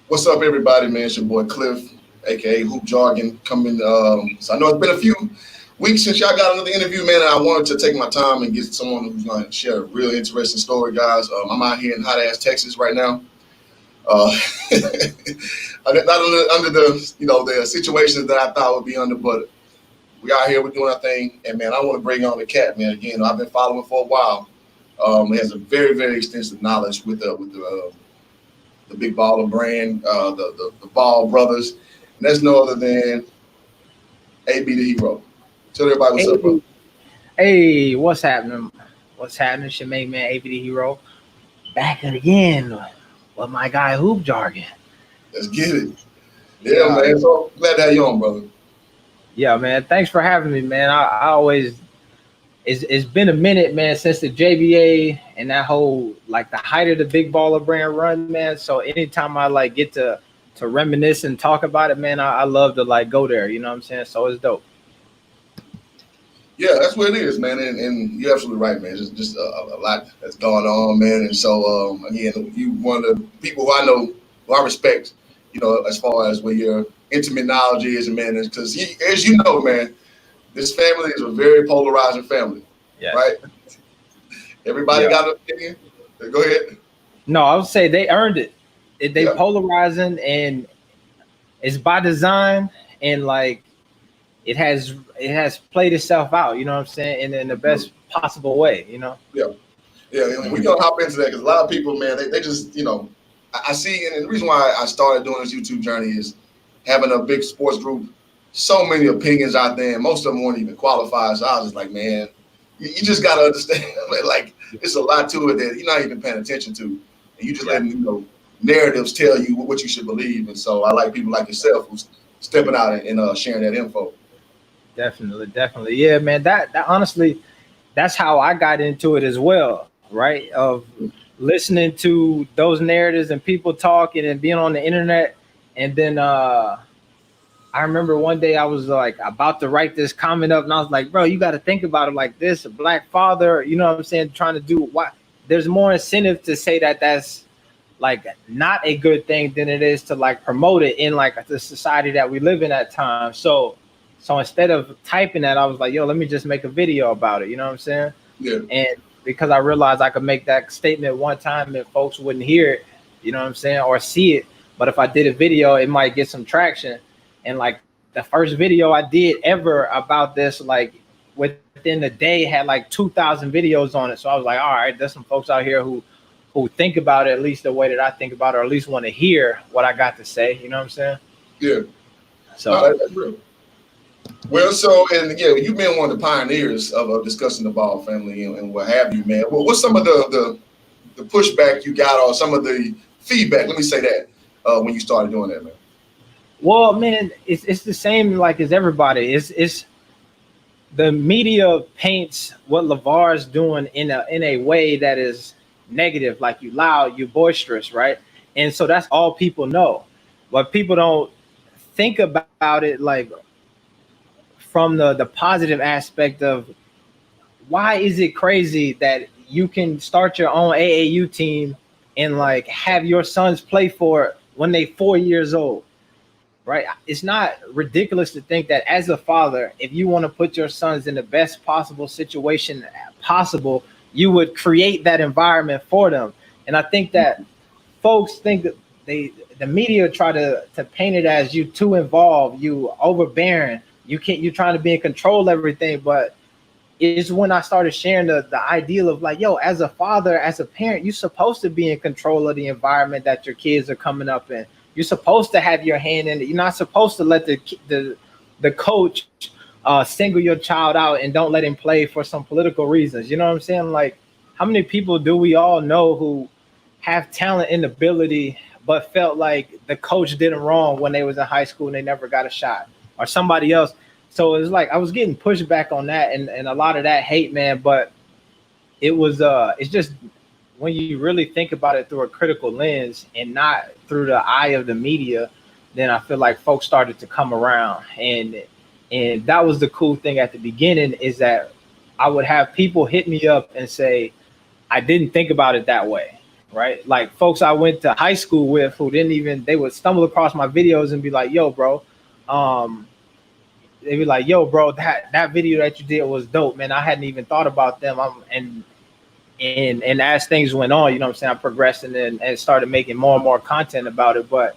What's up, everybody, man? It's your boy Cliff, aka Hoop Jargon, coming. So I know it's been a few weeks since y'all got another interview, man. And I wanted to take my time and get someone who's going to share a real interesting story, guys. I'm out here in hot ass Texas right now. Not under the the situations that I thought would be under, but we out here, we're doing our thing, and man, I want to bring on the cat, man. Again, I've been following for a while. He has a very, very extensive knowledge with the Big Baller brand, the Ball brothers, and that's no other than AB the Hero. Tell everybody what's up, bro. Hey, what's happening? What's happening? It's your main man, AB the Hero, back again with my guy Hoop Jargon. Let's get it. Yeah, man. So glad to have you on, brother. Yeah, man. Thanks for having me, man. I always it's been a minute, man, since the JBA and that whole like the height of the Big Baller brand run, man. So anytime I like get to reminisce and talk about it, man, I love to like go there. You know what I'm saying? So it's dope. Yeah, that's what it is, man. And you're absolutely right, man. Just a lot that's going on, man. And so again, you one of the people who I know, who I respect, as far as where your intimate knowledge is, and man, because as you know, man, this family is a very polarizing family, right? Everybody got an opinion. Go ahead. No, I would say they earned it. They polarizing, and it's by design, and like it has played itself out. You know what I'm saying, in the best possible way. Yeah. And we're gonna hop into that because a lot of people, man, they just I see, and the reason why I started doing this YouTube journey is having a big sports group. So many opinions out there, and most of them won't even qualify. So I was just like, man, you just gotta understand, like it's a lot to it that you're not even paying attention to, and you just letting narratives tell you what you should believe. And so I like people like yourself who's stepping out and sharing that info. Definitely, yeah, man. That honestly, that's how I got into it as well, right? Of listening to those narratives and people talking and being on the internet, and then I remember one day I was like about to write this comment up, and I was like, bro, you got to think about it like this: a black father, you know what I'm saying, trying to do what? There's more incentive to say that that's like not a good thing than it is to like promote it in like the society that we live in at times. So instead of typing that, I was like, yo, let me just make a video about it. You know what I'm saying? Yeah. And because I realized I could make that statement one time and folks wouldn't hear it, you know what I'm saying, or see it. But if I did a video, it might get some traction. And like the first video I did ever about this, like within the day had like 2,000 videos on it. So I was like, all right, there's some folks out here who think about it at least the way that I think about it, or at least want to hear what I got to say. You know what I'm saying? Yeah. So that's real. Well, and you've been one of the pioneers of discussing the Ball family and what have you, man. Well, what's some of the pushback you got, or some of the feedback? Let me say that when you started doing that, man. Well, man, it's the same like as everybody. It's the media paints what LeVar's doing in a way that is negative, like you loud, you boisterous, right? And so that's all people know. But people don't think about it like from the positive aspect of why is it crazy that you can start your own AAU team and like have your sons play for it when they 4 years old. Right. It's not ridiculous to think that as a father, if you want to put your sons in the best possible situation possible, you would create that environment for them. And I think that folks think that the media try to paint it as you too involved, you overbearing, you're trying to be in control of everything. But it's when I started sharing the ideal of like, yo, as a father, as a parent, you're supposed to be in control of the environment that your kids are coming up in. You're supposed to have your hand in it. You're not supposed to let the coach single your child out and don't let him play for some political reasons. You know what I'm saying? Like, how many people do we all know who have talent and ability, but felt like the coach did them wrong when they was in high school and they never got a shot, or somebody else? So it's like I was getting pushed back on that and a lot of that hate, man. But it was it's just when you really think about it through a critical lens and not through the eye of the media, then I feel like folks started to come around. And that was the cool thing at the beginning, is that I would have people hit me up and say, I didn't think about it that way. right? Like folks I went to high school with who didn't even, they would stumble across my videos and be like, yo, bro, um, they'd be like, yo, bro, that video that you did was dope, man. I hadn't even thought about them. And as things went on, you know what I'm saying, I progressed and started making more and more content about it. But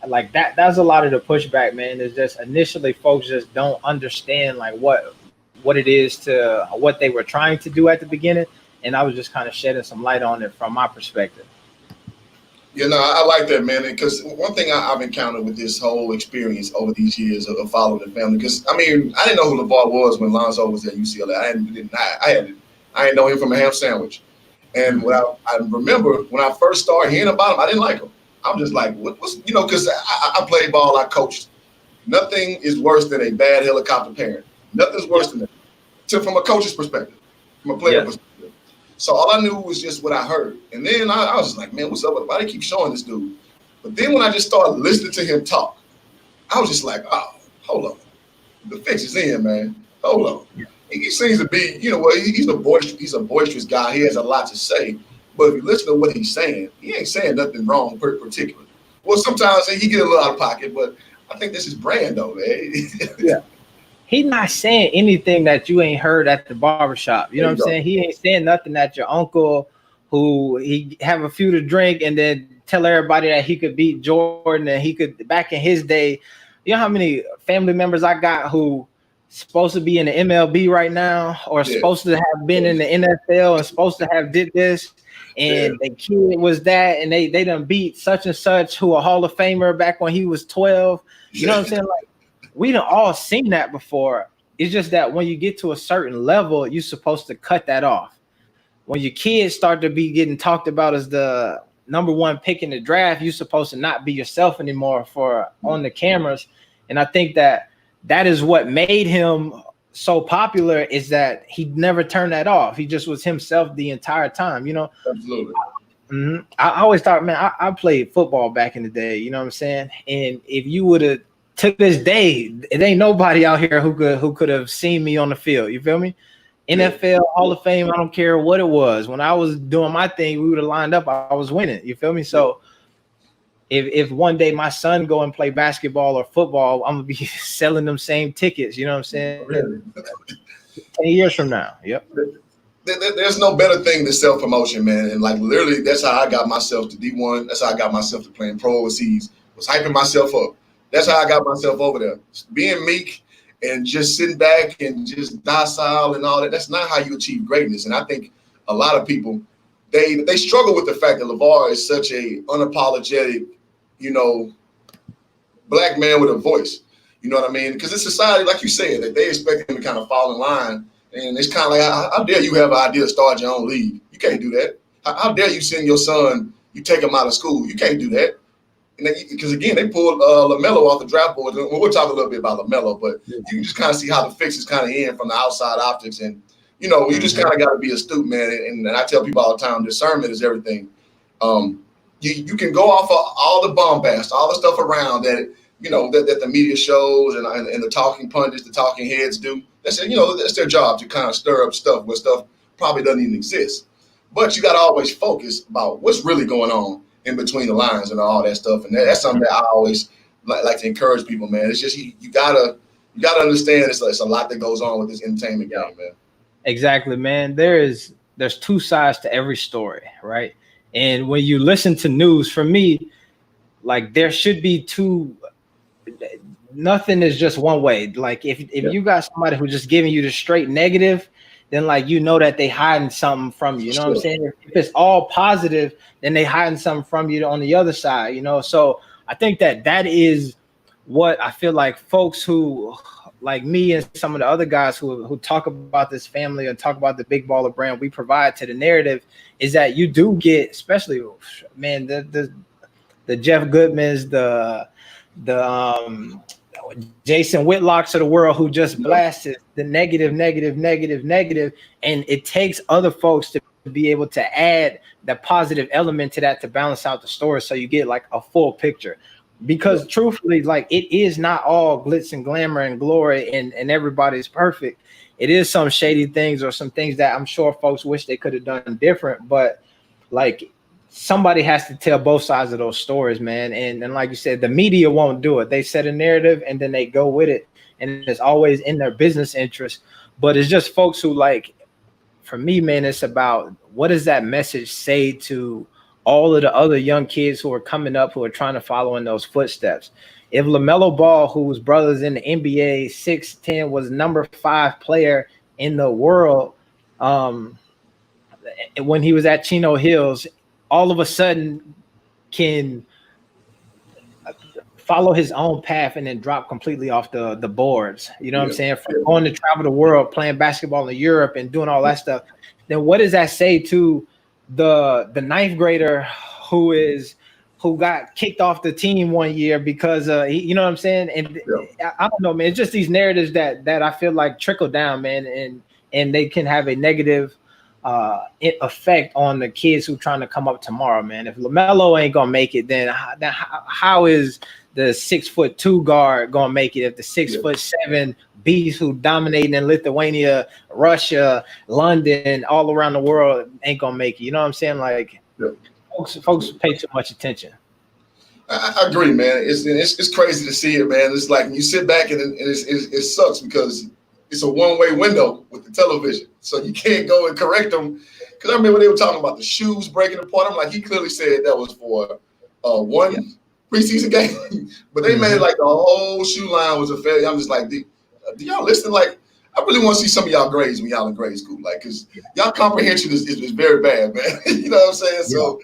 like that's a lot of the pushback, man. Is just initially folks just don't understand like what it is to what they were trying to do at the beginning. And I was just kind of shedding some light on it from my perspective. You know, I like that, man, because one thing I've encountered with this whole experience over these years of following the family, because I mean, I didn't know who LeVar was when Lonzo was at UCLA. I didn't know him from a ham sandwich. And when I remember when I first started hearing about him, I didn't like him. I'm just like, what's you know, because I played ball, I coached. Nothing is worse than a bad helicopter parent. Nothing's worse than that. From a coach's perspective, from a player perspective. So all I knew was just what I heard. And then I was just like, man, what's up? Why they keep showing this dude? But then when I just started listening to him talk, I was just like, oh, hold on. The fix is in, man. Hold on. He seems to be, you know what, he's a boisterous guy. He has a lot to say. But if you listen to what he's saying, he ain't saying nothing wrong particularly. Well, sometimes he get a little out of pocket, but I think this is brand though, man. Yeah. He's not saying anything that you ain't heard at the barbershop. You know what I'm saying? He ain't saying nothing that your uncle, who he have a few to drink and then tell everybody that he could beat Jordan and he could back in his day. You know how many family members I got who supposed to be in the MLB right now or supposed to have been in the NFL and supposed to have did this and the kid was that and they done beat such and such who a Hall of Famer back when he was 12. You know what I'm saying? Like, we done all seen that before. It's just that when you get to a certain level, you're supposed to cut that off. When your kids start to be getting talked about as the number one pick in the draft, you're supposed to not be yourself anymore for on the cameras. And I think that is what made him so popular, is that he never turned that off. He just was himself the entire time, you know? Absolutely. I always thought, man, I played football back in the day, you know what I'm saying? And if you would have, to this day, it ain't nobody out here who could have seen me on the field. You feel me? NFL Hall of Fame, I don't care what it was. When I was doing my thing, we would have lined up. I was winning. You feel me? So if one day my son go and play basketball or football, I'm gonna be selling them same tickets. You know what I'm saying? Really? 10 years from now. Yep. There's no better thing than self-promotion, man. And like literally, that's how I got myself to D1. That's how I got myself to playing pro overseas. Was hyping myself up. That's how I got myself over there. Being meek and just sitting back and just docile and all that. That's not how you achieve greatness. And I think a lot of people, they struggle with the fact that LeVar is such a unapologetic, you know, black man with a voice. You know what I mean? Because it's society, like you said, that they expect him to kind of fall in line. And it's kind of like, how dare you have an idea to start your own league? You can't do that. How dare you send your son, you take him out of school? You can't do that. Because again, they pulled Lamelo off the draft board. We'll talk a little bit about Lamelo, but you can just kind of see how the fix is kind of in from the outside optics. And, you know, you just kind of got to be astute, man. And I tell people all the time, discernment is everything. You can go off of all the bombast, all the stuff around that, you know, that the media shows and the talking pundits, the talking heads do. That's, you know, that's their job to kind of stir up stuff where stuff probably doesn't even exist. But you got to always focus about what's really going on in between the lines and all that stuff. And that's something that I always like to encourage people, man. It's just you gotta understand it's a lot that goes on with this entertainment game, man. Exactly, man. There's two sides to every story, right? And when you listen to news, for me, like there should be two. Nothing is just one way. Like if you got somebody who's just giving you the straight negative, then like you know that they hiding something from you. You know what I'm saying? If it's all positive, then they hiding something from you on the other side. You know, so I think that is what I feel like folks who like me and some of the other guys who talk about this family and talk about the Big Baller brand we provide to the narrative is that you do get, especially man, the Jeff Goodmans, the Jason Whitlocks of the world who just blasted the negative, and it takes other folks to be able to add the positive element to that to balance out the story, so you get like a full picture. Because truthfully, like it is not all glitz and glamour and glory and everybody's perfect. It is some shady things or some things that I'm sure folks wish they could have done different, but like somebody has to tell both sides of those stories, man. And like you said, the media won't do it. They set a narrative and then they go with it, and it's always in their business interest. But it's just folks who like, for me, man, it's about what does that message say to all of the other young kids who are coming up who are trying to follow in those footsteps. If Lamelo Ball, whose brother's in the NBA, 6'10", was #5 player in the world, um, when he was at Chino Hills, all of a sudden can follow his own path and then drop completely off the boards. You know what I'm saying? From going to travel the world, playing basketball in Europe and doing all that stuff. Then what does that say to the ninth grader who got kicked off the team one year because you know what I'm saying? And I don't know, man. It's just these narratives that I feel like trickle down, man, and they can have a negative effect on the kids who trying to come up tomorrow, man. If LaMelo ain't gonna make it, then how is the 6'2" guard gonna make it? If the 6'7" beast who dominating in Lithuania, Russia, London, all around the world ain't gonna make it? You know what I'm saying? Like, folks pay too much attention. I agree, man. It's crazy to see it, man. It's like you sit back and it sucks because it's a one-way window with the television, so you can't go and correct them. Because I remember they were talking about the shoes breaking apart. I'm like, he clearly said that was for one preseason game, but they made like the whole shoe line was a failure. I'm just like, do y'all listen? Like, I really want to see some of y'all grades when y'all in grade school, like, because y'all comprehension is very bad, man. You know what I'm saying? So,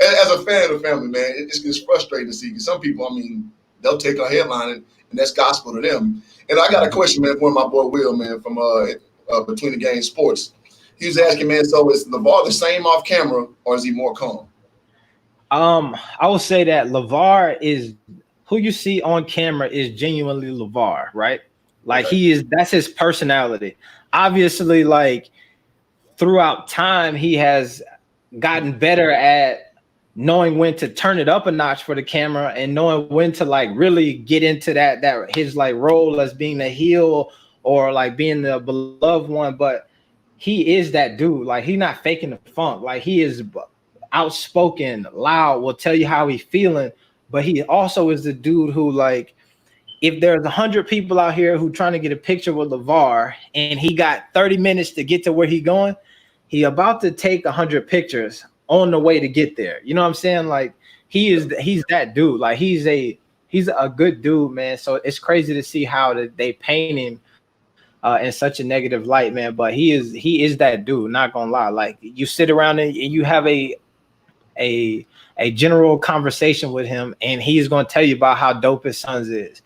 as a fan of the family, man, it's frustrating to see because some people, I mean, they'll take a headline and that's gospel to them. And I got a question, man, for my boy Will, man, from Between the Game Sports. He was asking, man, so is LeVar the same off camera or is he more calm? I would say that LeVar is who you see on camera is genuinely LeVar, right? Like that's his personality. Obviously, like throughout time, he has gotten better at knowing when to turn it up a notch for the camera and knowing when to like really get into that his like role as being the heel or like being the beloved one. But he is that dude. Like, he's not faking the funk. Like, he is outspoken, loud, will tell you how he's feeling. But he also is the dude who, like, if there's 100 people out here who trying to get a picture with LeVar and he got 30 minutes to get to where he going, he about to take 100 pictures on the way to get there. You know what I'm saying? Like, he's that dude. Like, he's a good dude, man. So it's crazy to see how they paint him in such a negative light, man. But he is that dude, not gonna lie. Like, you sit around and you have a general conversation with him and he's gonna tell you about how dope his sons is.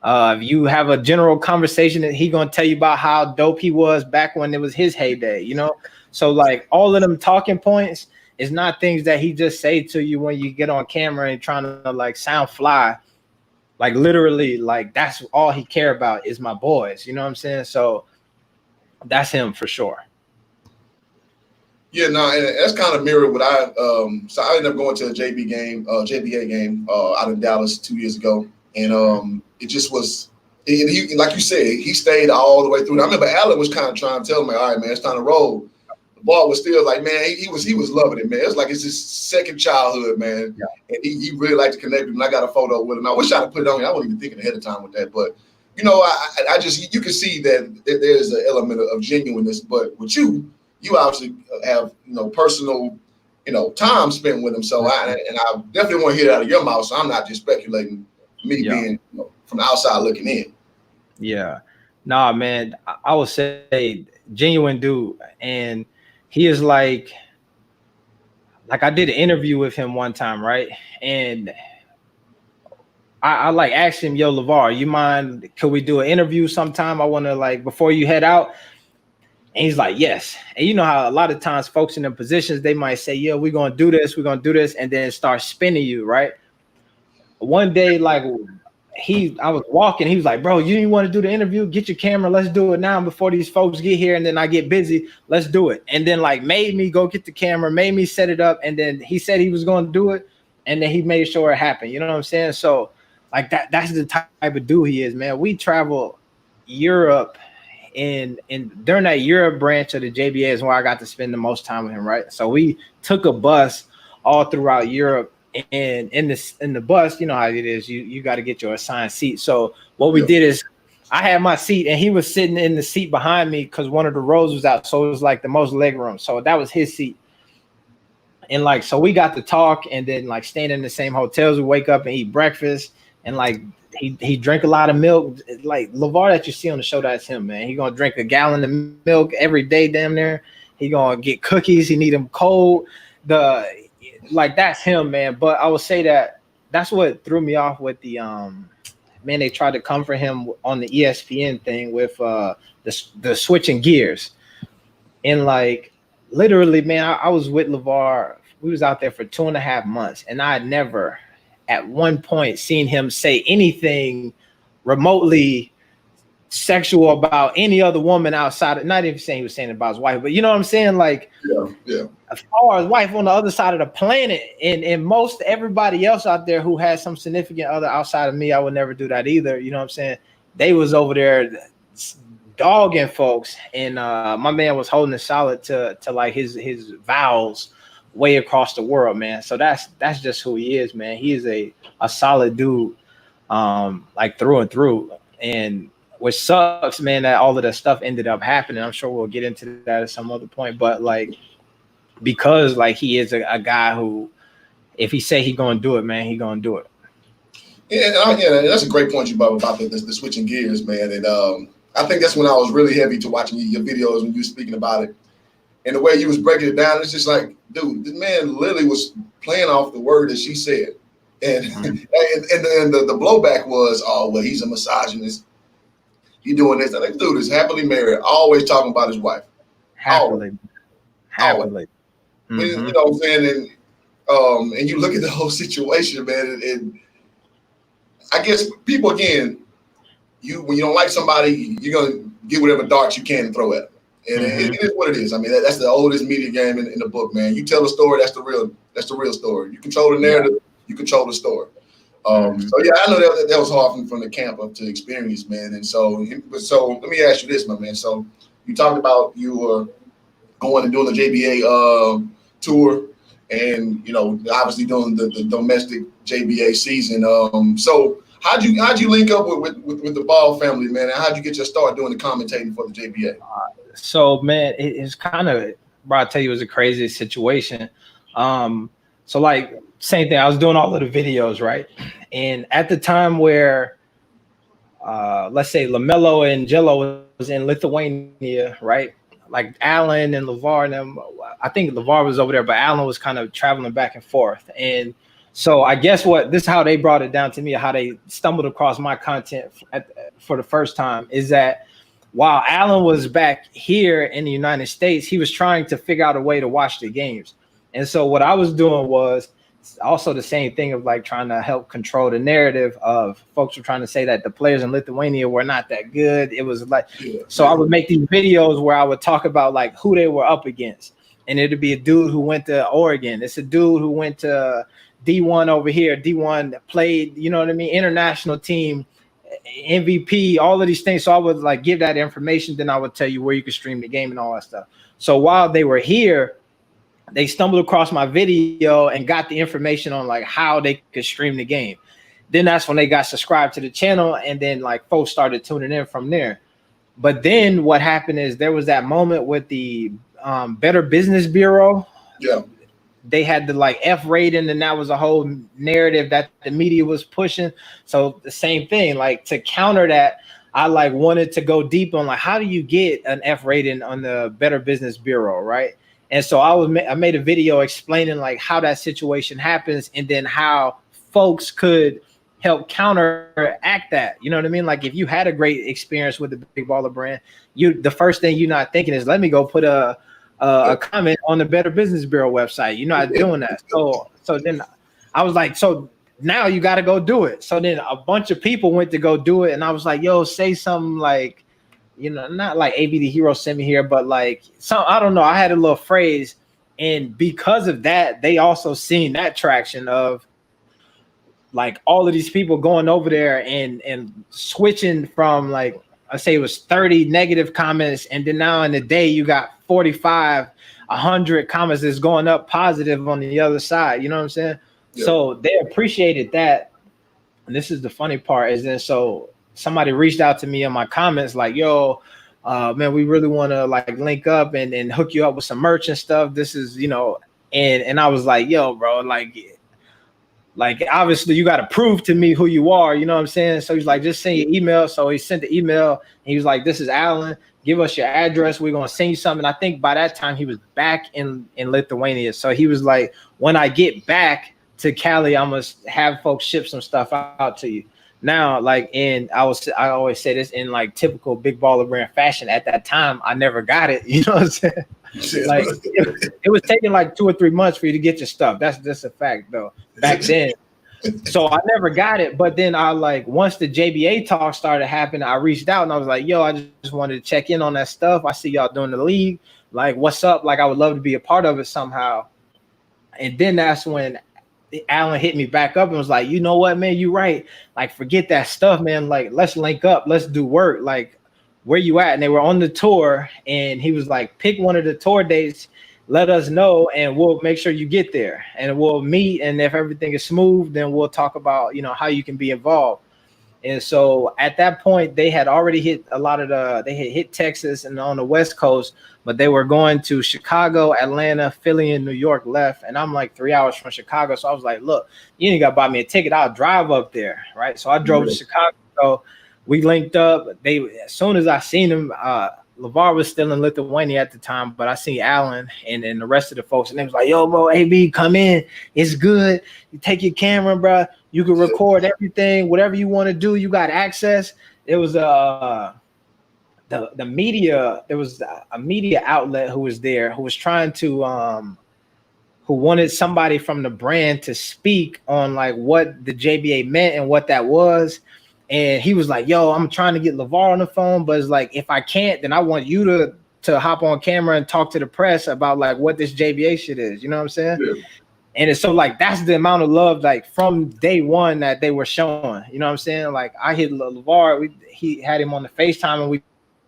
If you have a general conversation, that he gonna tell you about how dope he was back when it was his heyday, you know? So like all of them talking points is not things that he just say to you when you get on camera and trying to like sound fly. Like, literally, like, that's all he care about is my boys. You know what I'm saying? So that's him for sure. Yeah, no, and that's kind of mirrored what so I ended up going to a JBA game out in Dallas 2 years ago. And it just was, and he, like you said, he stayed all the way through. I remember Allen was kind of trying to tell me, all right, man, it's time to roll. The ball was still like, man, he was loving it, man. It's like it's his second childhood, man. Yeah. And he really liked to connect with him. I got a photo with him. I wish I could put it on. I wasn't even thinking ahead of time with that. But, you know, I just, you can see that there's an element of genuineness. But with you obviously have, you know, personal, you know, time spent with him. So I definitely want to hear it out of your mouth. So I'm not just speculating, me being, you know, from the outside looking in. Yeah. Nah, man, I would say genuine dude. And he is like I did an interview with him one time, right? And I like asked him, yo, LeVar, you mind, could we do an interview sometime? I want to, like, before you head out. And he's like, yes. And you know how a lot of times folks in them positions, they might say, yeah, we're going to do this, and then start spinning you, right? One day, like, I was walking, he was like, bro, you didn't want to do the interview? Get your camera, let's do it now before these folks get here, and then I get busy, let's do it. And then, like, made me go get the camera, made me set it up, and then he said he was going to do it, and then he made sure it happened. You know what I'm saying? So, like, that's the type of dude he is, man. We travel Europe, and during that Europe branch of the JBA is where I got to spend the most time with him, right? So we took a bus all throughout Europe. And in the bus, you know how it is. You got to get your assigned seat. So what we Yeah. did is I had my seat and he was sitting in the seat behind me because one of the rows was out. So it was like the most leg room. So that was his seat. And like, so we got to talk and then like staying in the same hotels. We wake up and eat breakfast and like he drank a lot of milk. Like LeVar that you see on the show, that's him, man. He gonna drink a gallon of milk every day, damn near. He gonna get cookies. He need them cold. Like that's him, man. But I would say that's what threw me off with the man. They tried to comfort him on the ESPN thing with the switching gears and like literally, man. I was with LeVar. We was out there for 2.5 months, and I had never, at one point, seen him say anything remotely sexual about any other woman outside of, not even saying he was saying about his wife, but you know what I'm saying? Like, yeah. as far as wife on the other side of the planet, and most everybody else out there who has some significant other outside of me, I would never do that either. You know what I'm saying? They was over there dogging folks, and my man was holding it solid to like his vows way across the world, man. So that's just who he is, man. He is a solid dude, like through and through. And which sucks, man, that all of that stuff ended up happening. I'm sure we'll get into that at some other point, but like because like he is a guy who, if he say he gonna do it, man, he gonna do it. Yeah, that's a great point you brought about the switching gears, man. And I think that's when I was really heavy to watching your videos when you were speaking about it. And the way you was breaking it down, it's just like, dude, this man literally was playing off the word that she said. And and the blowback was, oh, well, he's a misogynist. He doing this. And this dude is happily married, always talking about his wife. Happily. Mm-hmm. You know what I'm saying? And you look at the whole situation, man, and I guess people, again, when you don't like somebody, you're gonna get whatever darts you can throw at them. And it is what it is. I mean, that's the oldest media game in the book, man. You tell the story, that's the real story. You control the narrative, you control the story. So yeah, I know that was hard from the camp up to experience, man. And so let me ask you this, my man. So you talked about you were going and doing the JBA tour, and you know, obviously doing the domestic JBA season. So how'd you link up with the Ball family, man? And how'd you get your start doing the commentating for the JBA? So man, it's kind of, bro, I tell you, it was a crazy situation. So like same thing, I was doing all of the videos, right? And at the time where let's say Lamelo and Jello was in Lithuania, right? Like Allen and LeVar and them, I think LeVar was over there, but Allen was kind of traveling back and forth. And so I guess this is how they brought it down to me, how they stumbled across my content for the first time, is that while Allen was back here in the United States, he was trying to figure out a way to watch the games. And so what I was doing was also the same thing of like trying to help control the narrative of folks were trying to say that the players in Lithuania were not that good. It was like, so I would make these videos where I would talk about like who they were up against. And it'd be a dude who went to Oregon. It's a dude who went to D1 over here. D1 played, you know what I mean? International team, MVP, all of these things. So I would like give that information. Then I would tell you where you could stream the game and all that stuff. So while they were here, they stumbled across my video and got the information on like how they could stream the game. Then that's when they got subscribed to the channel, and then like folks started tuning in from there. But then what happened is there was that moment with the Better Business Bureau. Yeah. They had the like F rating, and that was a whole narrative that the media was pushing. So the same thing, like to counter that, I like wanted to go deep on like how do you get an F rating on the Better Business Bureau, right? And so I made a video explaining like how that situation happens, and then how folks could help counteract that. You know what I mean? Like if you had a great experience with the Big Baller brand, the first thing you're not thinking is let me go put a comment on the Better Business Bureau website. You're not doing that. So then I was like, so now you got to go do it. So then a bunch of people went to go do it, and I was like, yo, say something like, you know, not like AB the hero sent me here, but like some, I don't know. I had a little phrase, and because of that, they also seen that traction of like all of these people going over there and switching from like, I say it was 30 negative comments, and then now in the day you got 45 100 comments is going up positive on the other side. You know what I'm saying? Yeah. So they appreciated that. And this is the funny part is then so somebody reached out to me in my comments like, yo, man, we really want to like link up and hook you up with some merch and stuff. This is, you know, and I was like, yo, bro, like obviously you got to prove to me who you are, you know what I'm saying? So he's like, just send your email. So he sent the email and he was like, this is Alan, give us your address, we're going to send you something. I think by that time he was back in Lithuania. So he was like, when I get back to Cali, I must have folks ship some stuff out to you. Now, like I always say this in like typical big baller brand fashion. At that time, I never got it. You know what I'm saying? Like it was taking like 2 or 3 months for you to get your stuff. That's just a fact, though. Back then, so I never got it. But then I like once the JBA talk started happening, I reached out and I was like, "Yo, I just wanted to check in on that stuff. I see y'all doing the league. Like, what's up? Like, I would love to be a part of it somehow." And then that's when Alan hit me back up and was like, you know what, man, you right. Like, forget that stuff, man. Like, let's link up. Let's do work. Like, where you at? And they were on the tour. And he was like, pick one of the tour dates. Let us know. And we'll make sure you get there. And we'll meet. And if everything is smooth, then we'll talk about, you know, how you can be involved. And so at that point, they had already hit they had hit Texas and on the West Coast, but they were going to Chicago, Atlanta, Philly, and New York left. And I'm like 3 hours from Chicago. So I was like, look, you ain't got to buy me a ticket. I'll drive up there. Right. So I drove to Chicago. We linked up. As soon as I seen him, LeVar was still in Lithuania at the time, but I seen Alan and the rest of the folks. And they was like, yo, bro, AB, come in. It's good. You take your camera, bro. You can record everything, whatever you want to do. You got access. It was the media. There was a media outlet who was there who was trying to who wanted somebody from the brand to speak on like what the JBA meant and what that was. And he was like, yo, I'm trying to get LeVar on the phone, but it's like if I can't, then I want you to hop on camera and talk to the press about like what this JBA shit is. You know what I'm saying? Yeah. And it's so like that's the amount of love like from day one that they were showing. You know what I'm saying? Like I hit LeVar, he had him on the FaceTime and we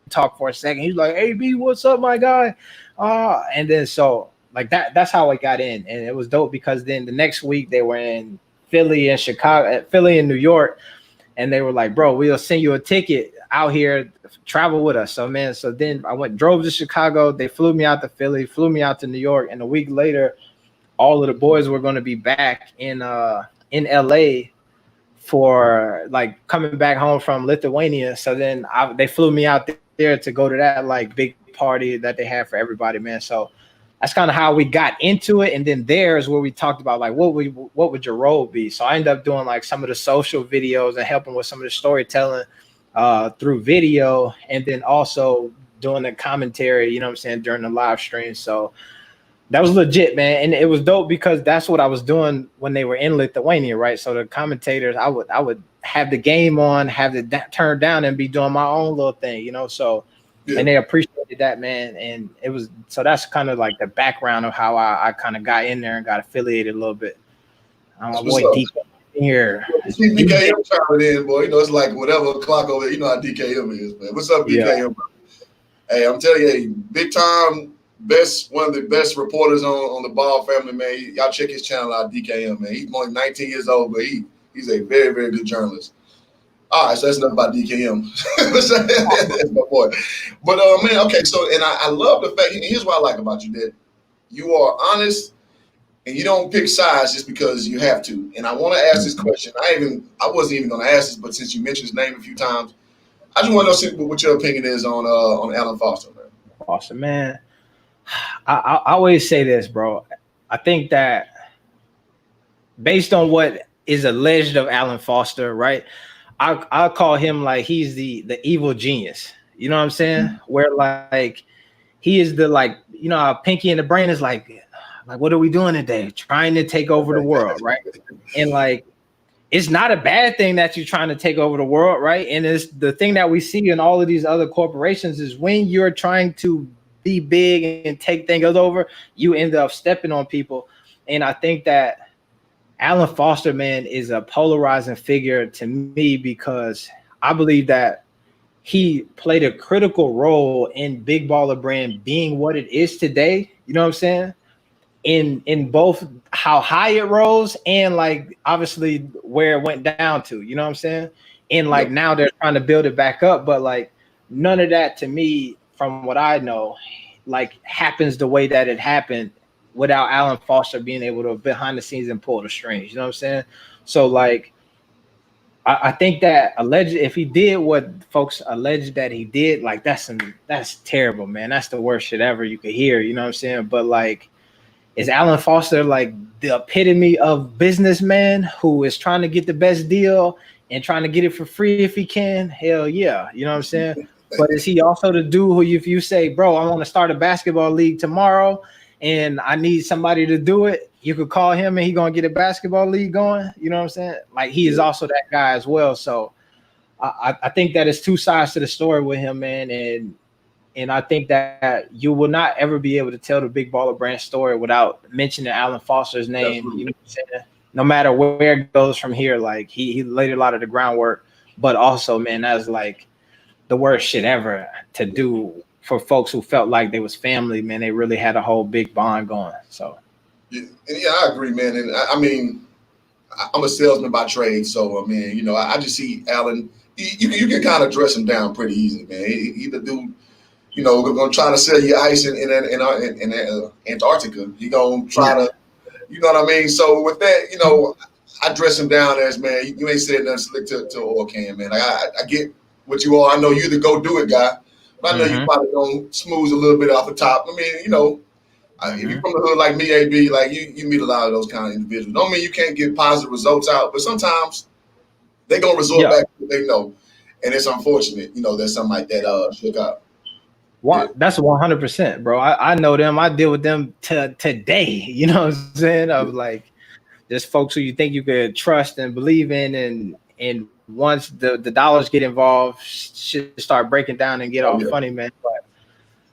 talked for a second. He's like, "Hey B, what's up, my guy?" And then so like that's how I got in, and it was dope because then the next week they were in Philly and Chicago, Philly and New York, and they were like, "Bro, we'll send you a ticket out here, travel with us." So man, so then I drove to Chicago. They flew me out to Philly, flew me out to New York, and a week later, all of the boys were going to be back in LA for like coming back home from Lithuania. So then they flew me out there to go to that like big party that they had for everybody, man. So that's kind of how we got into it. And then there's where we talked about like what would your role be. So I ended up doing like some of the social videos and helping with some of the storytelling through video, and then also doing the commentary, you know what I'm saying, during the live stream. So that was legit, man. And it was dope because that's what I was doing when they were in Lithuania, right? So the commentators, I would have the game on, have it turned down and be doing my own little thing, you know? So, yeah. And they appreciated that, man. And it was, so that's kind of like the background of how I kind of got in there and got affiliated a little bit. I'm way deep in here. See DKM chiming in, boy. You know, it's like whatever o'clock over there. You know how DKM is, man. What's up, DKM? Yeah. Hey, I'm telling you, hey, big time. One of the best reporters on the Ball family, man. Y'all check his channel out, DKM, man. He's only 19 years old, but he's a very, very good journalist. All right, so that's enough about DKM. That's my boy. But man, okay, so and I love the fact, here's what I like about you, that you are honest and you don't pick sides just because you have to. And I want to ask this question. I wasn't even gonna ask this, but since you mentioned his name a few times, I just want to know what your opinion is on Alan Foster, man. Foster, man. I always say this, bro. I think that based on what is alleged of Alan Foster, right? I call him like he's the evil genius. You know what I'm saying? Mm-hmm. Where like he is the like, you know, how Pinky and the Brain is like what are we doing today? Trying to take over the world, right? And like it's not a bad thing that you're trying to take over the world, right? And it's the thing that we see in all of these other corporations is when you're trying to be big and take things over, you end up stepping on people. And I think that Alan Foster, man, is a polarizing figure to me because I believe that he played a critical role in Big Baller Brand being what it is today You know what I'm saying? In both how high it rose and like obviously where it went down to, you know what I'm saying? And like Yep. now they're trying to build it back up, but like none of that to me, from what I know, like happens the way that it happened without Alan Foster being able to behind the scenes and pull the strings. You know what I'm saying? So like I think that alleged if he did what folks alleged that he did, like that's terrible, man. That's the worst shit ever you could hear. You know what I'm saying? But like, is Alan Foster like the epitome of businessman who is trying to get the best deal and trying to get it for free if he can? Hell yeah, you know what I'm saying? But is he also the dude who, if you say, bro, I want to start a basketball league tomorrow and I need somebody to do it, you could call him and he gonna get a basketball league going? You know what I'm saying? Like he is Yeah. also that guy as well. So I think that it's two sides to the story with him, man, and I think that you will not ever be able to tell the Big Baller Brand story without mentioning Alan Foster's name. You know what I'm saying? No matter where it goes from here, like he laid a lot of the groundwork, but also, man, that's like the worst shit ever to do for folks who felt like they was family. Man, they really had a whole big bond going. So Yeah, and yeah, I agree, man. And I mean, I'm a salesman by trade, so I mean, you know, I just see Alan. You can kind of dress him down pretty easy, man. He the dude. You know, we're gonna try to sell you ice in Antarctica. He gonna try to, you know what I mean. So with that, you know, I dress him down as, man. You ain't said nothing slick to oil can, man. Like, I get what you are. I know you the go do it guy, but I know you mm-hmm. probably gonna smooth a little bit off the top. I mean, you know, if you're from the hood like me, AB, like you meet a lot of those kind of individuals. Don't mean you can't get positive results out, but sometimes they gonna resort Yeah. back to what they know, and it's unfortunate, you know, that something like that shook out. Yeah. That's 100%, bro. I know them. I deal with them today. You know what I'm saying? Of like just folks who you think you could trust and believe in, and once the dollars get involved, shit start breaking down and get Oh all yeah. funny, man.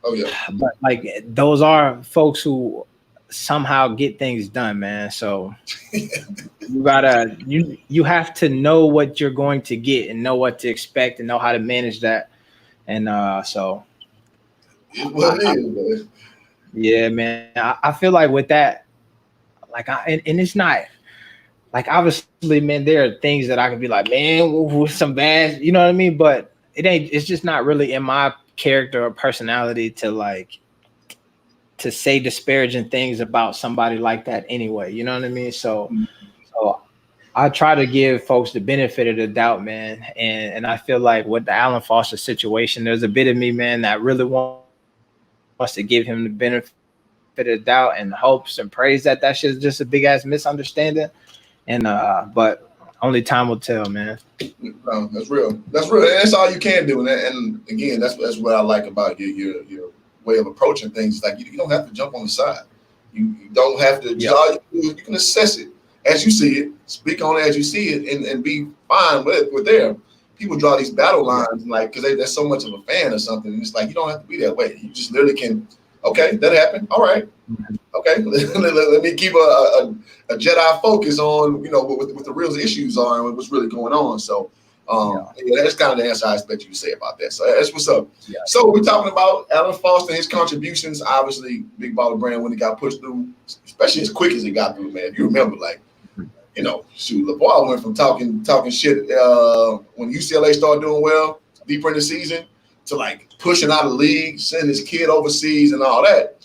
Oh yeah. But like those are folks who somehow get things done, man. So you have to know what you're going to get and know what to expect and know how to manage that. And so It's what it I, is, man. yeah, man. I feel like with that, like and it's not like obviously, man, there are things that I can be like, man, with some bad, you know what I mean? But it ain't. It's just not really in my character or personality to like to say disparaging things about somebody like that anyway. You know what I mean? So I try to give folks the benefit of the doubt, man. And I feel like with the Alan Foster situation, there's a bit of me, man, that really wants to give him the benefit of the doubt and hopes and praise that that shit is just a big ass misunderstanding. But only time will tell, man. No, that's real. That's real. And that's all you can do. And again, that's what I like about your way of approaching things. Like you don't have to jump on the side. You don't have to. Just Yeah. all you do is you can assess it as you see it, speak on it as you see it, and be fine with there. People draw these battle Yeah. lines like because they're so much of a fan or something. And it's like you don't have to be that way. You just literally can. Okay, that happened. All right. Okay, let me keep a Jedi focus on what the real issues are and what's really going on. So yeah, that's kind of the answer I expect you to say about that. So that's what's up. Yeah. So we're talking about Alan Foster and his contributions. Obviously, Big Baller Brand when it got pushed through, especially as quick as it got through, man. If you remember, like shoot, LeBron went from talking shit when UCLA started doing well deeper in the season to like pushing out of the league, sending his kid overseas and all that.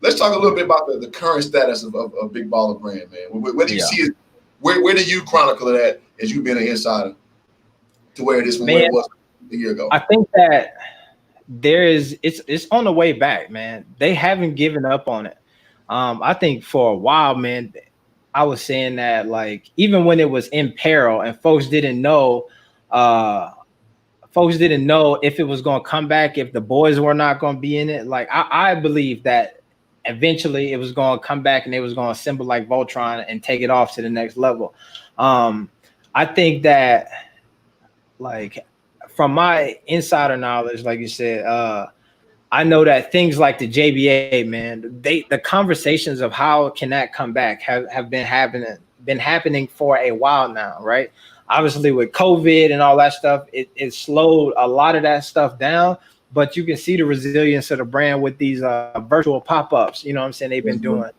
Let's talk a little bit about the current status of Big Baller Brand, man. Where do you see it? Where do you chronicle that as you've been an insider to where it is from where it was a year ago? I think that it's on the way back, man. They haven't given up on it. I think for a while, man, I was saying that like even when it was in peril and folks didn't know if it was going to come back, if the boys were not going to be in it. Like I believe that eventually it was going to come back and it was going to assemble like Voltron and take it off to the next level. I think that like from my insider knowledge, like you said, I know that things like the JBA, man, the conversations of how can that come back have been happening for a while now, right? Obviously with COVID and all that stuff, it slowed a lot of that stuff down. but you can see the resilience of the brand with these virtual pop-ups. You know what I'm saying? They've been doing.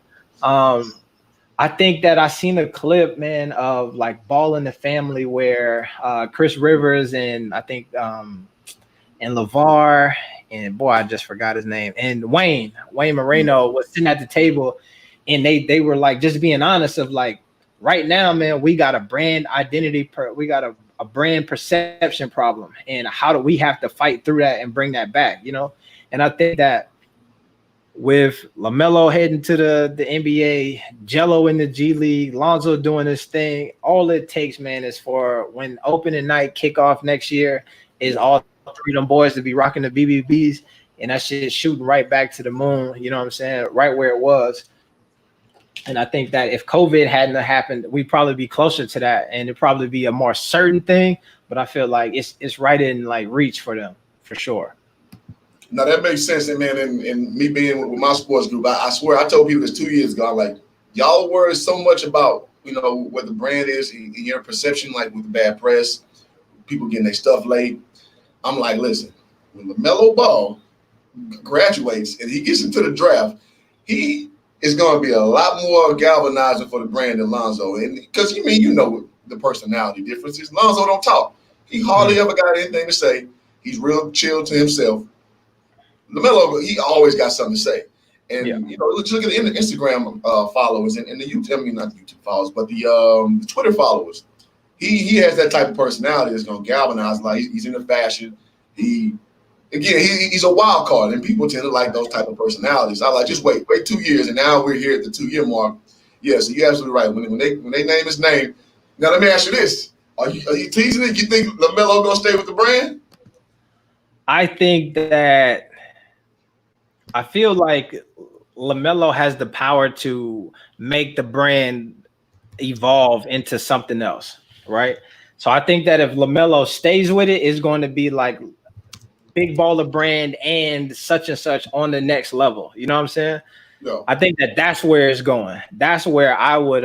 I think that I seen a clip, man, of like Ball in the Family where Chris Rivers and I think and LeVar and boy, I just forgot his name, and Wayne Moreno was sitting at the table, and they were like just being honest of like right now, man, we got a brand identity, we got a brand perception problem, and how do we have to fight through that and bring that back, you know? And I think that with LaMelo heading to the NBA, Jello in the G League, Lonzo doing his thing, all it takes, man, is for when opening night kickoff next year is all three of them boys to be rocking the BBBs, and that shit shooting right back to the moon, you know what I'm saying, right where it was. And I think that if COVID hadn't happened, we'd probably be closer to that, and it'd probably be a more certain thing. But I feel like it's right in like reach for them, for sure. Now that makes sense, and man, and me being with my sports group, I swear I told people this 2 years ago. I'm like, y'all worry so much about what the brand is in your perception, like with the bad press, people getting their stuff late. I'm like, listen, when Lamelo Ball graduates and he gets into the draft, he is going to be a lot more galvanizing for the brand than Lonzo, and because the personality differences. Lonzo don't talk. He hardly ever got anything to say. He's real chill to himself. LaMelo, he always got something to say. And, look at the Instagram followers and the YouTube, I mean, not the YouTube followers, but the Twitter followers. He has that type of personality that's going to galvanize. Like, he's into fashion. He's a wild card, and people tend to like those type of personalities. I like, just wait 2 years, and now we're here at the 2 year mark. Yeah, so you're absolutely right. When they name his name, now let me ask you this. Are you teasing it? You think LaMelo going to stay with the brand? I think that I feel like LaMelo has the power to make the brand evolve into something else, right? So I think that if LaMelo stays with it, it's going to be like big baller brand and such on the next level. You know what I'm saying? Yeah. I think that that's where it's going. That's where I would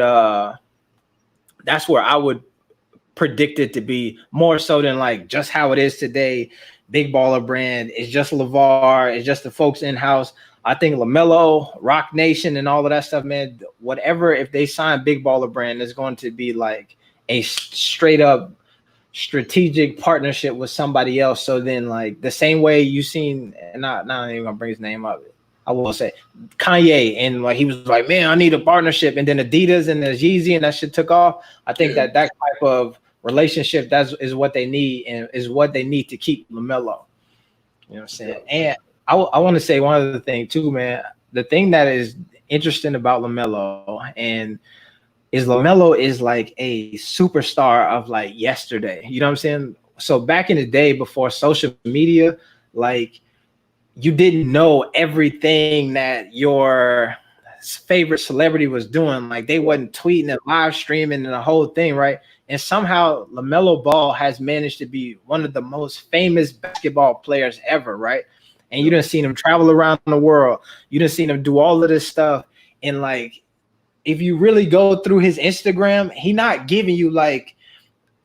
predict it to be, more so than like just how it is today. Big baller brand. It's just LeVar. It's just the folks in house. I think LaMelo, Rock Nation, and all of that stuff, man. Whatever, if they sign big baller brand, it's going to be like a straight up strategic partnership with somebody else. So then, like the same way you seen, and not even gonna bring his name up, I will say Kanye, and like he was like, man, I need a partnership, and then Adidas and the Yeezy and that shit took off. I think that type of relationship is what they need, and is what they need to keep LaMelo. You know what I'm saying? And I want to say one other thing too, man. The thing that is interesting about LaMelo is LaMelo is like a superstar of like yesterday. You know what I'm saying? So back in the day before social media, like you didn't know everything that your favorite celebrity was doing. Like they wasn't tweeting and live streaming and the whole thing, right? And somehow LaMelo Ball has managed to be one of the most famous basketball players ever, right? And you done seen him travel around the world. You done seen him do all of this stuff. And like, if you really go through his Instagram, he not giving you like,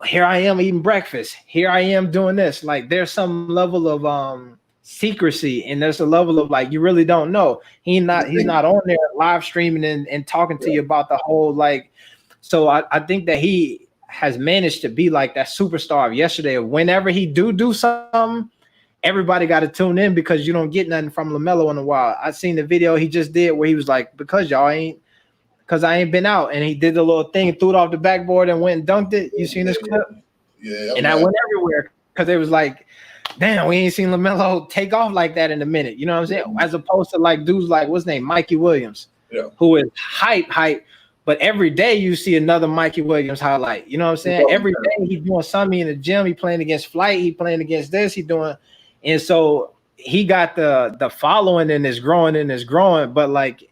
here I am eating breakfast. Here I am doing this. Like there's some level of secrecy, and there's a level of like you really don't know. He's not on there live streaming and talking to you about the whole like. So I think that he has managed to be like that superstar of yesterday. Whenever he do something, everybody got to tune in because you don't get nothing from LaMelo in a while. I seen the video he just did where he was like, because I ain't been out, and he did the little thing, threw it off the backboard and went and dunked it. You seen this clip? Yeah. And I went everywhere because it was like, damn, we ain't seen LaMelo take off like that in a minute. You know what I'm saying? As opposed to like dudes like, what's his name? Mikey Williams, who is hype. But every day you see another Mikey Williams highlight. You know what I'm saying? Every day he's doing something in the gym. He playing against Flight. He playing against this. He doing, and so he got the following and is growing. But like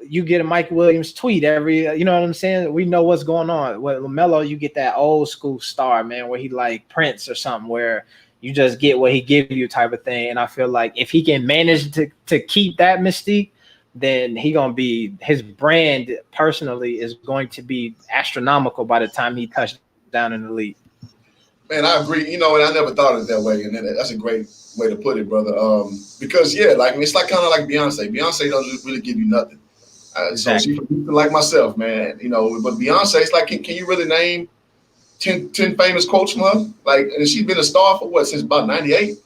you get a Mike Williams tweet every, you know what I'm saying? We know what's going on. With LaMelo, you get that old school star, man, where he like Prince or something, where you just get what he gives you type of thing. And I feel like if he can manage to keep that mystique, then his brand personally is going to be astronomical by the time he touches down in the league. Man, I agree. You know, and I never thought of it that way, and that's a great way to put it, brother. Because yeah, like it's like kind of like Beyonce. Beyonce doesn't really give you nothing. So Exactly. she's like myself, man. You know, but Beyonce's like, can you really name 10 famous quotes from her? Like, and she's been a star for what, since about '98.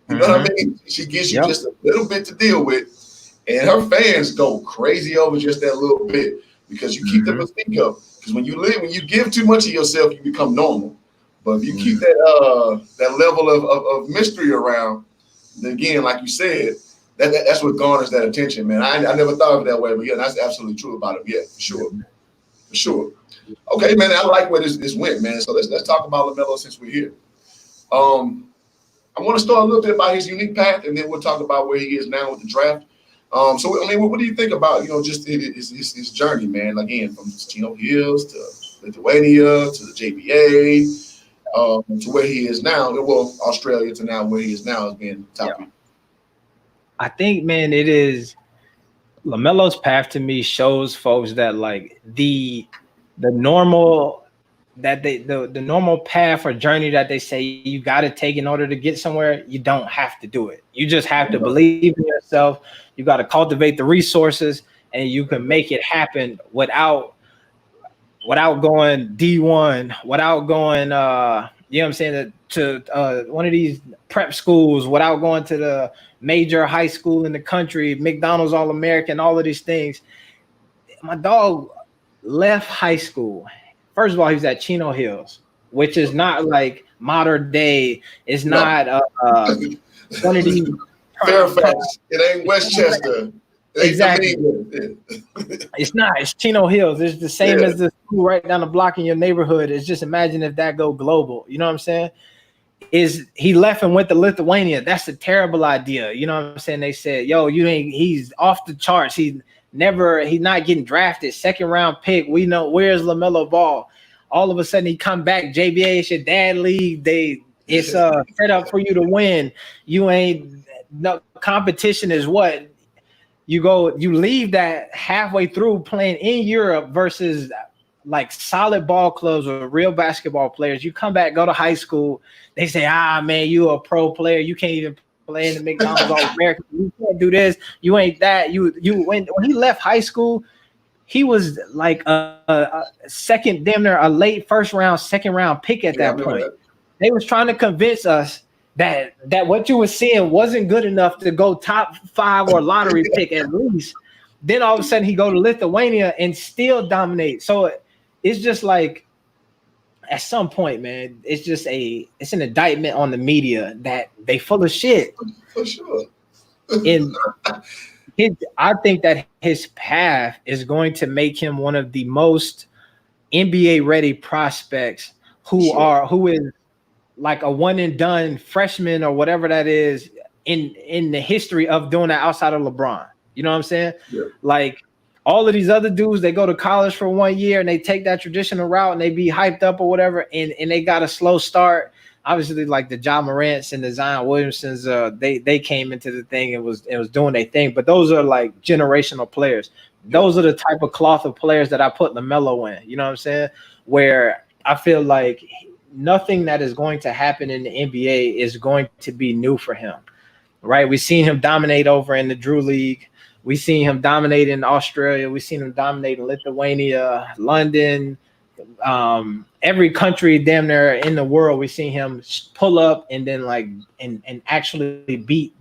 You know what I Mm-hmm. mean? She gives you Yep. just a little bit to deal with, and her fans go crazy over just that little bit because you keep the Mm-hmm. mystique up. Because when you give too much of yourself, you become normal. But if you keep Mm-hmm. that level of mystery around, then again, like you said, that's what garners that attention, man. I never thought of it that way, but yeah, that's absolutely true about him. Yeah, for sure. Okay, man, I like where this went, man. So let's talk about Lamelo since we're here. Um, I want to start a little bit about his unique path, and then we'll talk about where he is now with the draft. So I mean, what do you think about just his journey, man? Again, from Chino Hills to Lithuania to the JBA, to where he is now. Well, Australia to now where he is now as being top. Yeah. I think, man, it is LaMelo's path to me shows folks that like the normal that the normal path or journey that they say you got to take in order to get somewhere, you don't have to do it. You just have to believe in yourself. You got to cultivate the resources, and you can make it happen without going D1, without going you know what I'm saying, to one of these prep schools, without going to the major high school in the country, McDonald's All-American, all of these things. My dog left high school. First of all, he was at Chino Hills, which is not like modern day. It's No. not one of these Fairfax. It ain't Westchester. It ain't exactly. Domingo. It's not. It's Chino Hills. It's the same Yeah. as the school right down the block in your neighborhood. It's just imagine if that go global. You know what I'm saying? Is he left and went to Lithuania? That's a terrible idea. You know what I'm saying? They said, yo, you ain't, he's off the charts. He's not getting drafted. Second round pick. We know where's Lamelo Ball. All of a sudden he come back. JBA, it's your dad league. It's set up for you to win. You ain't no competition is what you leave that halfway through playing in Europe versus like solid ball clubs or real basketball players. You come back, go to high school. They say, man, you a pro player. You can't even play in the McDonald's All-American. You can't do this. You ain't that. When he left high school, he was like a second, damn near a late first round, second round pick at that point. They was trying to convince us that what you were seeing wasn't good enough to go top 5 or lottery pick at least. Then all of a sudden he go to Lithuania and still dominate. So it's just like at some point, man, it's an indictment on the media that they full of shit. For sure. And I think that his path is going to make him one of the most NBA ready prospects who is like a one and done freshman or whatever that is in the history of doing that outside of LeBron. You know what I'm saying? Yeah. Like all of these other dudes, they go to college for 1 year and they take that traditional route and they be hyped up or whatever, and they got a slow start. Obviously, like the Ja Morants and the Zion Williamsons, they came into the thing and was doing their thing. But those are like generational players. Those are the type of cloth of players that I put LaMelo in. You know what I'm saying? Where I feel like nothing that is going to happen in the NBA is going to be new for him, right? We've seen him dominate over in the Drew League. We've seen him dominate in Australia. We've seen him dominate in Lithuania, London, every country damn near in the world. We've seen him pull up and then and actually beat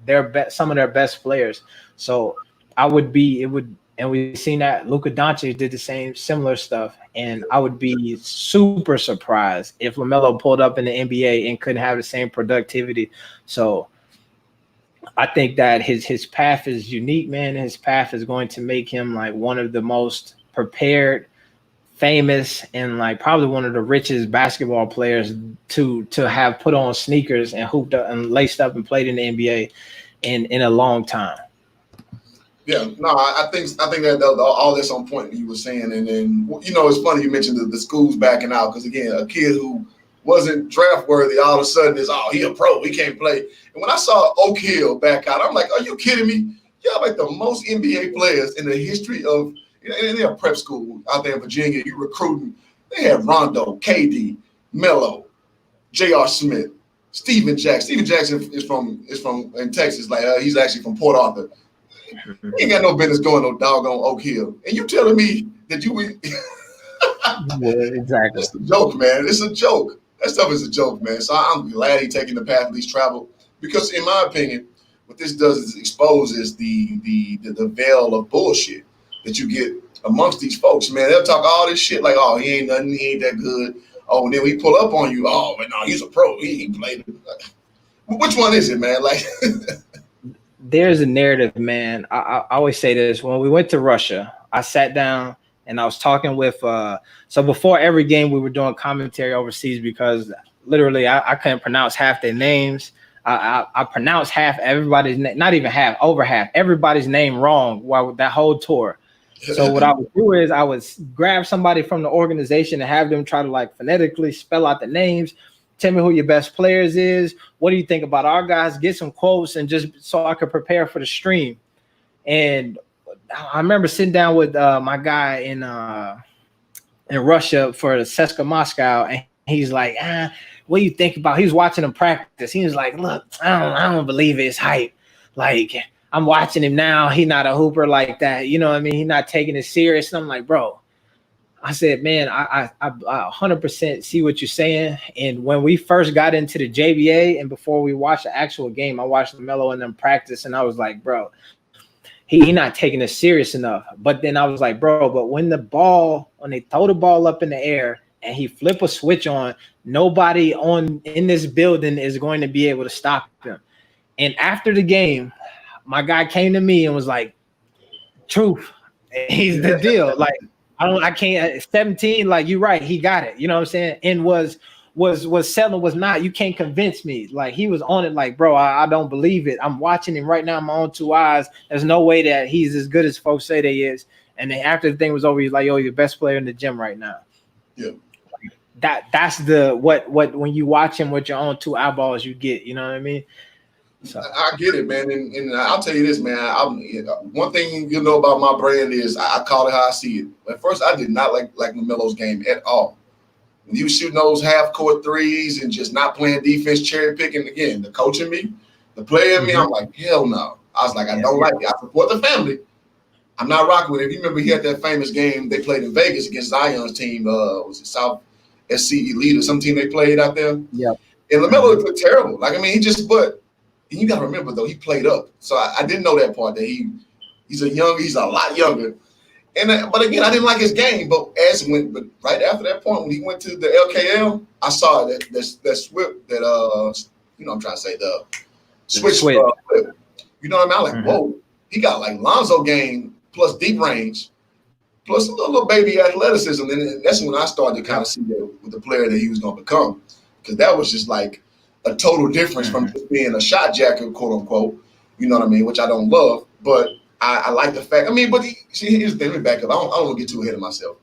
some of their best players. So and we've seen that Luka Doncic did the similar stuff. And I would be super surprised if LaMelo pulled up in the NBA and couldn't have the same productivity. So I think that his path is unique, man. His path is going to make him like one of the most prepared, famous, and like probably one of the richest basketball players to have put on sneakers and hooped up and laced up and played in the NBA in a long time. Yeah, no, I think that all that's on point. What you were saying, and then it's funny you mentioned the schools backing out because again, a kid who wasn't draft worthy all of a sudden is he a pro, he can't play. And when I saw Oak Hill back out, I'm like, are you kidding me? Y'all like the most NBA players in the history of, and they're a prep school out there in Virginia. You recruiting, they had Rondo, KD, Melo, J.R. Smith, Steven Jackson. Steven Jackson is from in Texas. Like he's actually from Port Arthur. He ain't got no business going no doggone Oak Hill. And you telling me that you Exactly. It's a joke, man. It's a joke. That stuff is a joke, man. So I'm glad he's taking the path of least travel because, in my opinion, what this does is exposes the veil of bullshit that you get amongst these folks, man. They'll talk all this shit like, oh, he ain't nothing, he ain't that good. Oh, and then we pull up on you. Oh, but no, he's a pro. He played. Which one is it, man? Like, there's a narrative, man. I always say this. When we went to Russia, I sat down and I was talking with so before every game we were doing commentary overseas because literally I couldn't pronounce half their names. I pronounced half everybody's name, not even half, over half everybody's name wrong while that whole tour. So what I would do is I would grab somebody from the organization and have them try to like phonetically spell out the names. Tell me who your best players is. What do you think about our guys? Get some quotes and just so I could prepare for the stream. And I remember sitting down with my guy in Russia for the CSKA Moscow, and he's like, what do you think about? He was watching him practice. He was like, look, I don't believe it's hype. Like, I'm watching him now. He's not a hooper like that. You know what I mean? He's not taking it serious. And I'm like, bro, I said, man, I 100% see what you're saying. And when we first got into the JBA and before we watched the actual game, I watched Lamelo and them practice, and I was like, bro, he not taking it serious enough. But then I was like, bro, but when they throw the ball up in the air and he flip a switch on, nobody in this building is going to be able to stop him. And after the game, my guy came to me and was like, truth, he's the deal. Like, I can't 17, like you're right, he got it. You know what I'm saying? And was selling, was not, you can't convince me. Like he was on it like, bro, I don't believe it. I'm watching him right now, my own two eyes. There's no way that he's as good as folks say that he is. And then after the thing was over, he's like, yo, you're the best player in the gym right now. Yeah. That's the what when you watch him with your own two eyeballs, you get, you know what I mean? So I get it, man, and I'll tell you this, man. One thing you know about my brand is I call it how I see it. At first, I did not like Lamelo's game at all. When he was shooting those half-court threes and just not playing defense, cherry picking, again, the coach in me, the player in me, I'm like, hell no. I was like, I don't like it. I support the family. I'm not rocking with it. If you remember, he had that famous game they played in Vegas against Zion's team. Was it South SC Elite or some team they played out there? Yeah. And LaMelo looked terrible. Like, I mean, and you got to remember, though, he played up. So I didn't know that part, that he's a lot younger. And but again, I didn't like his game. But right after that point, when he went to the LKL, I saw that swip that I'm trying to say the switch. Flip. You know what I mean? I was like, whoa, he got like Lonzo game plus deep range, plus a little baby athleticism. And that's when I started to kind of see that with the player that he was going to become, because that was just like a total difference from just being a shot jacker, quote unquote. You know what I mean? Which I don't love, but I like the fact. I mean, but here's the thing. Let me back up. I don't want to get too ahead of myself.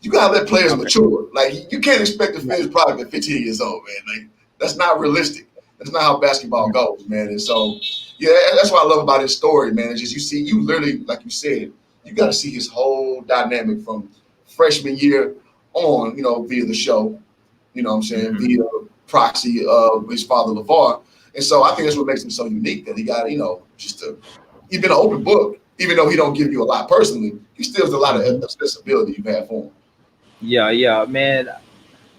You gotta let players mature. Like, you can't expect to finish product at 15 years old, man. Like, that's not realistic. That's not how basketball goes, man. And so, yeah, that's what I love about his story, man. It's just you literally, like you said, you got to see his whole dynamic from freshman year on, via the show. You know what I'm saying? Via proxy of his father, LeVar. And so I think that's what makes him so unique, that he got, he's been an open book. Even though he don't give you a lot personally, he still has a lot of accessibility you've had for him. Yeah, man.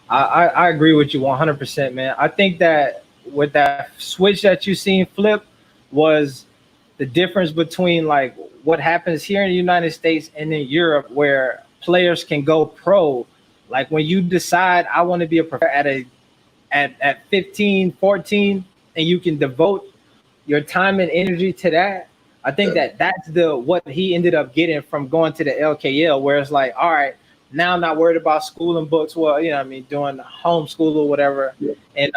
I agree with you 100%, man. I think that with that switch that you seen flip was the difference between like what happens here in the United States and in Europe, where players can go pro. Like when you decide I want to be a professional at 15, 14, and you can devote your time and energy to that. I think that's what he ended up getting from going to the LKL, where it's like, all right, now I'm not worried about school and books. Well, doing homeschool or whatever. Yeah. And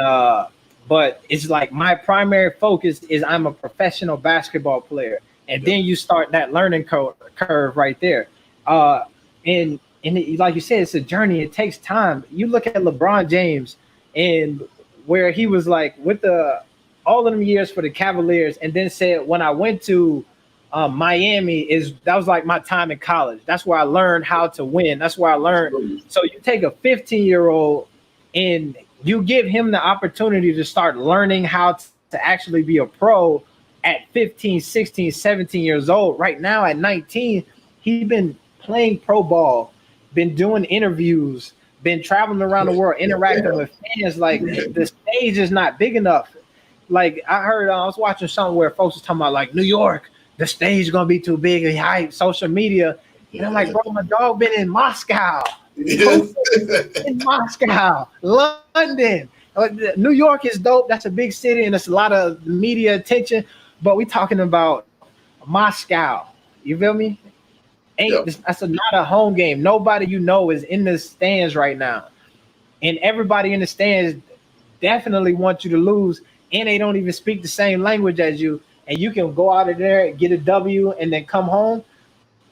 but it's like my primary focus is I'm a professional basketball player. And then you start that learning curve right there. And like you said, it's a journey. It takes time. You look at LeBron James and where he was like with all of them years for the Cavaliers, and then said, when I went to Miami, that was like my time in college. That's where I learned how to win. That's where I learned. So you take a 15-year-old and you give him the opportunity to start learning how to actually be a pro at 15, 16, 17 years old. Right now at 19, he's been playing pro ball, been doing interviews, been traveling around the world, interacting with fans. Like the stage is not big enough. Like I heard, I was watching something where folks was talking about like New York, the stage is gonna be too big and hype, social media. And I'm like, bro, my dog been in Moscow, Yes. in Moscow, London. New York is dope. That's a big city and it's a lot of media attention. But we talking about Moscow. You feel me? Yeah. That's not a home game. Nobody you know is in the stands right now, and everybody in the stands definitely want you to lose, and they don't even speak the same language as you. And you can go out of there, get a W, and then come home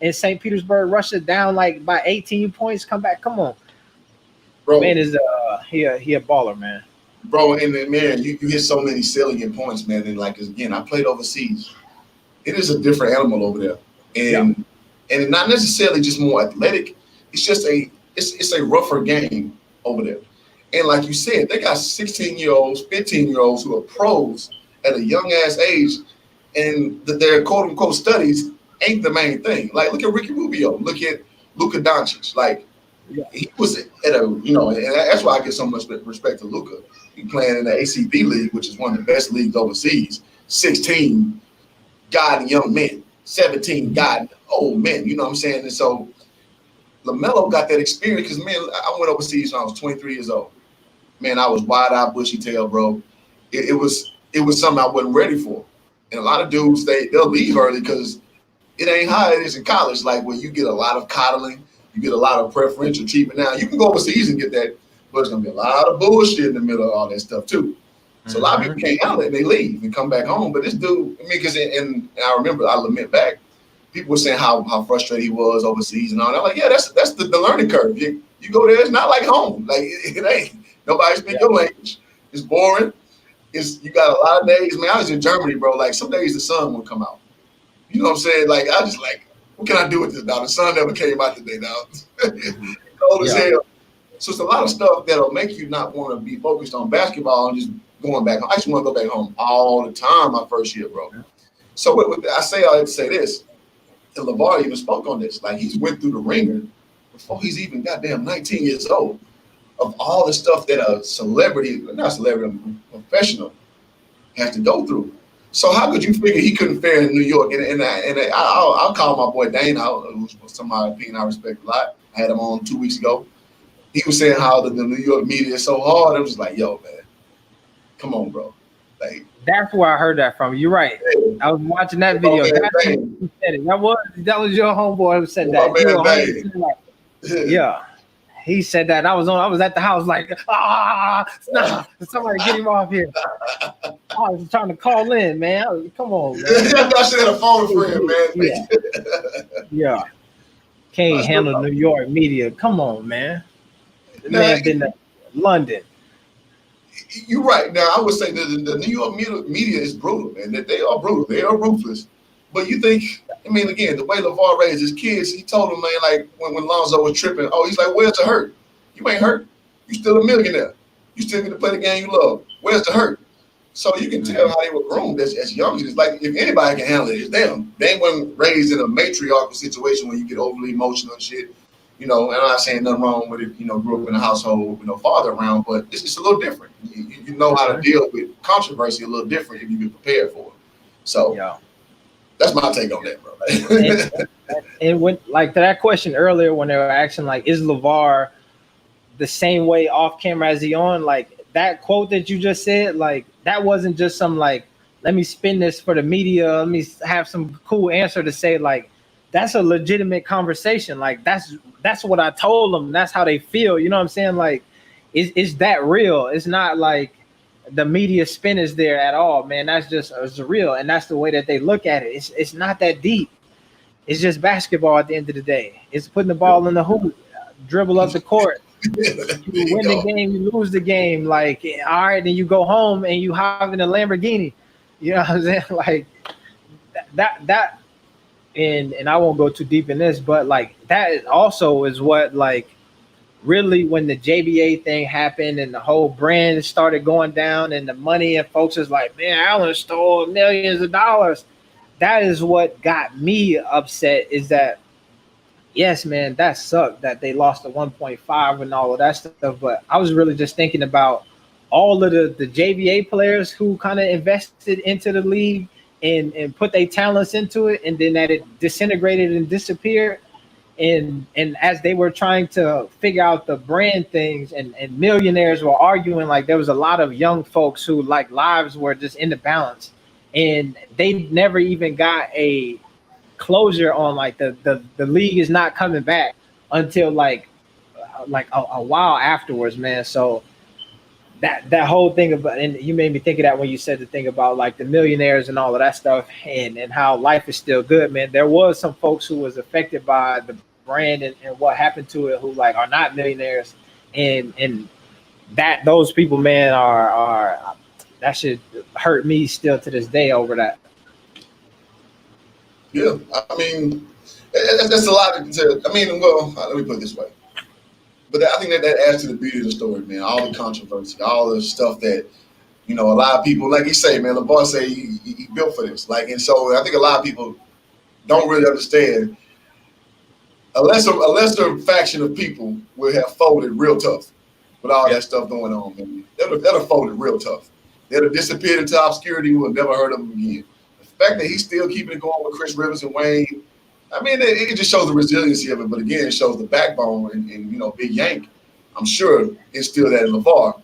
in St. Petersburg, Russia, down like by 18 points. Come back. Come on, Bro. man. Is he a baller, man? Bro, and then, man, you hit so many salient points, man. And like again, I played overseas. It is a different animal over there, and not necessarily just more athletic. It's just it's a rougher game over there. And like you said, they got 16-year-olds, 15-year-olds who are pros at a young ass age, and their quote unquote studies ain't the main thing. Like look at Ricky Rubio, look at Luka Doncic. Like he was at a and that's why I get so much respect to Luka. He playing in the ACB league, which is one of the best leagues overseas. 16 guiding young men, 17 guiding old men. You know what I'm saying? And so Lamelo got that experience because, man, I went overseas when I was 23 years old. Man, I was wide-eyed, bushy-tailed, bro. It was something I wasn't ready for. And a lot of dudes, they'll leave early because it ain't how it is in college, like where you get a lot of coddling, you get a lot of preferential treatment. Now, you can go overseas and get that, but it's going to be a lot of bullshit in the middle of all that stuff, too. So a lot of people can't handle it. They leave and come back home. But this dude, I mean, because and I remember, I lament back, people were saying how frustrated he was overseas and all that. I'm like, yeah, that's the learning curve. You go there, it's not like home. Like it ain't. Nobody speak your language. It's boring. You got a lot of days. Man, I was in Germany, bro. Like some days the sun would come out. You know what I'm saying? Like I just like, what can I do with this now? The sun never came out today now. Cold as hell. So it's a lot of stuff that'll make you not want to be focused on basketball and just going back home. I just want to go back home all the time my first year, bro. So I had to say this, and LeVar even spoke on this. Like he's went through the ringer before he's even goddamn 19 years old of all the stuff that a professional has to go through. So how could you figure he couldn't fare in New York? And I'll call my boy Dane out, who's somebody opinion I respect a lot. I had him on 2 weeks ago. He was saying how the New York media is so hard. I was just like, yo, man, come on, bro. Like that's where I heard that from. You're right. I was watching that video. Who said it. That was your homeboy who said that. Yeah. He said that. I was at the house like, nah, somebody get him off here. I was trying to call in, man. Come on, man. I should have a phone friend, man. Yeah. Can't handle New York media. Come on, man. The man been to London. You're right. Now, I would say that the New York media is brutal, man. They are brutal. They are ruthless. But you think, I mean, again, the way LeVar raised his kids, he told them, man, like when Lonzo was tripping, he's like, where's the hurt? You ain't hurt. You still a millionaire. You still get to play the game you love. Where's the hurt? So you can tell how they were groomed as youngsters. Like, if anybody can handle it, it's them. They weren't raised in a matriarchal situation where you get overly emotional and shit. You know, and I'm not saying nothing wrong with it, grew up in a household with no father around, but it's just a little different. You know how to deal with controversy a little different if you get prepared for it. So that's my take on that, bro. And when, like, to that question earlier, when they were asking, like, is LeVar the same way off camera as he on? Like, that quote that you just said, like, that wasn't just some, like, let me spin this for the media, let me have some cool answer to say, like, that's a legitimate conversation. Like, that's what I told them. That's how they feel. You know what I'm saying? Like, is that real? It's not like the media spin is there at all, man. That's just it's real, and that's the way that they look at it. It's not that deep. It's just basketball at the end of the day. It's putting the ball in the hoop, dribble up the court. You win the game, you lose the game. Like, all right, then you go home and you hop in a Lamborghini. You know what I'm saying? Like that. And I won't go too deep in this, but like that also is what like really when the JBA thing happened and the whole brand started going down and the money and folks is like, man, Allen stole millions of dollars. That is what got me upset. Is that yes, man, that sucked that they lost the 1.5 and all of that stuff. But I was really just thinking about all of the JVA players who kind of invested into the league and put their talents into it, and then that it disintegrated and disappeared. And as they were trying to figure out the brand things, and millionaires were arguing, like there was a lot of young folks who like lives were just in the balance, and they never even got a closure on like the league is not coming back until like a while afterwards, man. So that whole thing about, and you made me think of that when you said the thing about like the millionaires and all of that stuff, and how life is still good, man. There was some folks who was affected by the brand and what happened to it, who like are not millionaires, and that those people, man, are that should hurt me still to this day over that. Yeah, I mean, that's a lot to. I mean, well, let me put it this way. But I think that adds to the beauty of the story, man. All the controversy, all the stuff that a lot of people, like you say, man. LeVar say he built for this, like, and so I think a lot of people don't really understand. A lesser faction of people will have folded real tough with all that stuff going on, man. They'll have folded real tough. They'll have disappeared into obscurity. We'll never heard of them again. The fact that he's still keeping it going with Chris Rivers and Wayne, I mean, it just shows the resiliency of it. But again, it shows the backbone and Big Yank. I'm sure instilled that in LeVar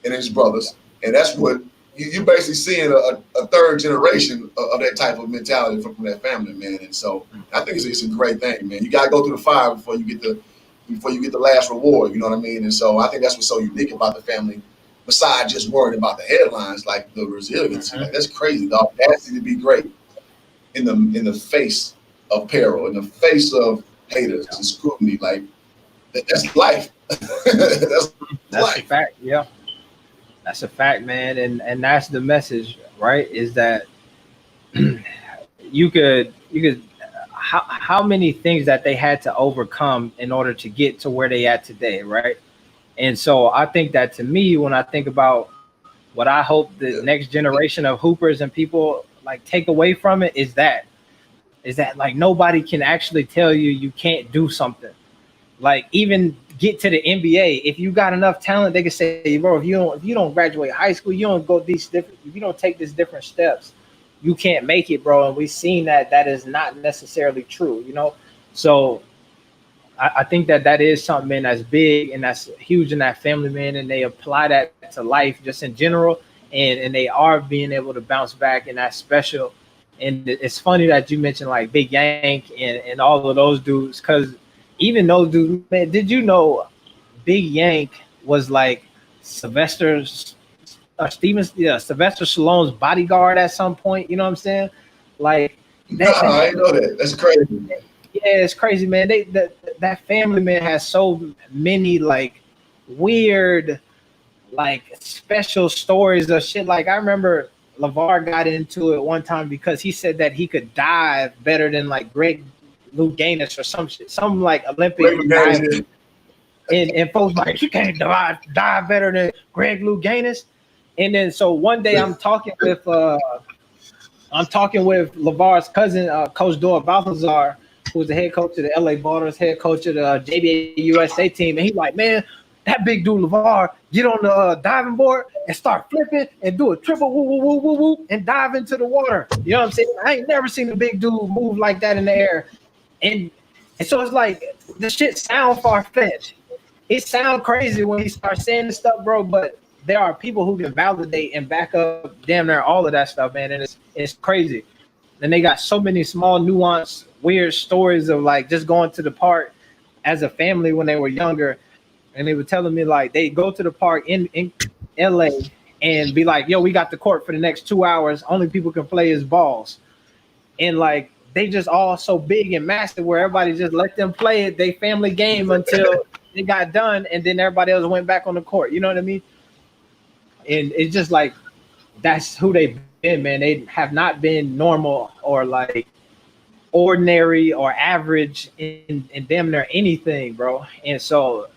and his brothers, and that's what you basically seeing a third generation of that type of mentality from that family, man. And so I think it's a great thing, man. You gotta go through the fire before you get the last reward. You know what I mean? And so I think that's what's so unique about the family. Besides just worrying about the headlines, like the resiliency, like that's crazy. The audacity to be great in the face of peril, in the face of haters and scrutiny, like that's life. that's That's a life. fact. Yeah, that's a fact, man. And that's the message, right? Is that you could how many things that they had to overcome in order to get to where they at today, right? And so I think that to me, when I think about what I hope the next generation of hoopers and people like take away from it is that like nobody can actually tell you can't do something. Like even get to the NBA, if you got enough talent, they can say, bro, if you don't graduate high school, you don't go these different, if you don't take these different steps, you can't make it, bro. And we've seen that is not necessarily true. So I think that is something, man, that's big and that's huge in that family, man, and they apply that to life just in general, and they are being able to bounce back, and that's special. And it's funny that you mentioned like Big Yank and all of those dudes, because even those dudes, man, did you know Big Yank was like Sylvester Stevens, yeah, Sylvester Stallone's bodyguard at some point? You know what I'm saying? Like Nah, I didn't know that. That's crazy. yeah, it's crazy, man. That family, man, has so many like weird, like special stories of shit. Like I remember LeVar got into it one time because he said that he could dive better than like Greg Louganis or some shit, some like Olympic dive. And folks like you can't dive better than Greg Louganis. And then so one day I'm talking with LeVar's cousin, Coach Dora Balthazar, who's the head coach of the LA Ballers, head coach of the JBA USA team. And he's like, man, that big dude LeVar, get on the diving board and start flipping and do a triple woo, woo, woo, woo, woo, and dive into the water. You know what I'm saying? I ain't never seen a big dude move like that in the air. And so it's like, the shit sound far-fetched. It sound crazy when he starts saying this stuff, bro, but there are people who can validate and back up damn near all of that stuff, man, and it's crazy. And they got so many small, nuanced, weird stories of like just going to the park as a family when they were younger, and they were telling me like they go to the park in LA and be like, yo, we got the court for the next 2 hours. Only people can play is balls. And like they just all so big and massive where everybody just let them play it, they family game until they got done, and then everybody else went back on the court. You know what I mean? And it's just like that's who they've been, man. They have not been normal or like ordinary or average in damn near anything, bro. And so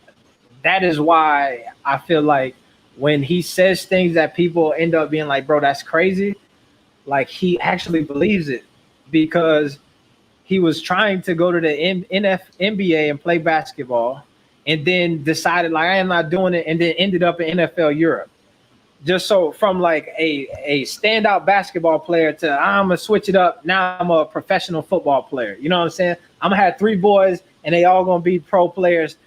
that is why I feel like when he says things that people end up being like, bro, that's crazy, like he actually believes it, because he was trying to go to the NBA and play basketball, and then decided like I am not doing it, and then ended up in NFL Europe. Just so from like a standout basketball player to I'm gonna switch it up. Now I'm a professional football player. You know what I'm saying? I'm gonna have 3 boys and they all gonna be pro players.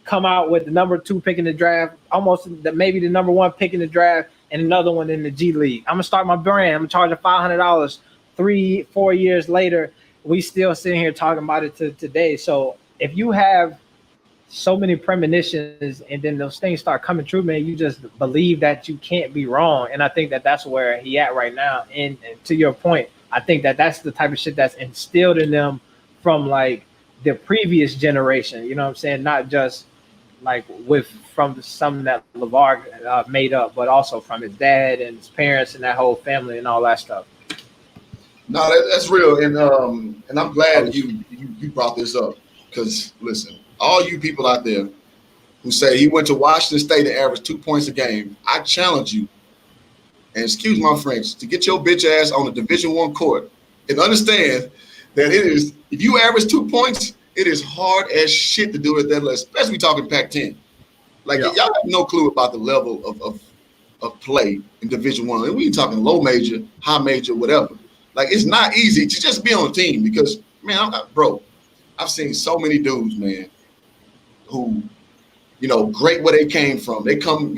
Come out with the number 2 pick in the draft, almost maybe the number 1 pick in the draft, and another one in the G League. I'm gonna start my brand. I'm gonna charge $500. 3-4 years later, we still sitting here talking about it to today. So if you have so many premonitions and then those things start coming true, man, you just believe that you can't be wrong. And I think that that's where he at right now. And to your point, I think that that's the type of shit that's instilled in them from like the previous generation. You know what I'm saying? Not just like from something that LeVar made up, but also from his dad and his parents and that whole family and all that stuff. No, that's real, and I'm glad you brought this up, because listen, all you people out there who say he went to Washington State and averaged 2 points a game, I challenge you, and excuse my French, to get your bitch ass on a Division I court and understand that it is, if you average 2 points, it is hard as shit to do it at that level, especially talking Pac-10. Like y'all have no clue about the level of play in Division I. And we ain't talking low major, high major, whatever. Like it's not easy to just be on a team, because man, bro, I've seen so many dudes, man, who, great where they came from. They come,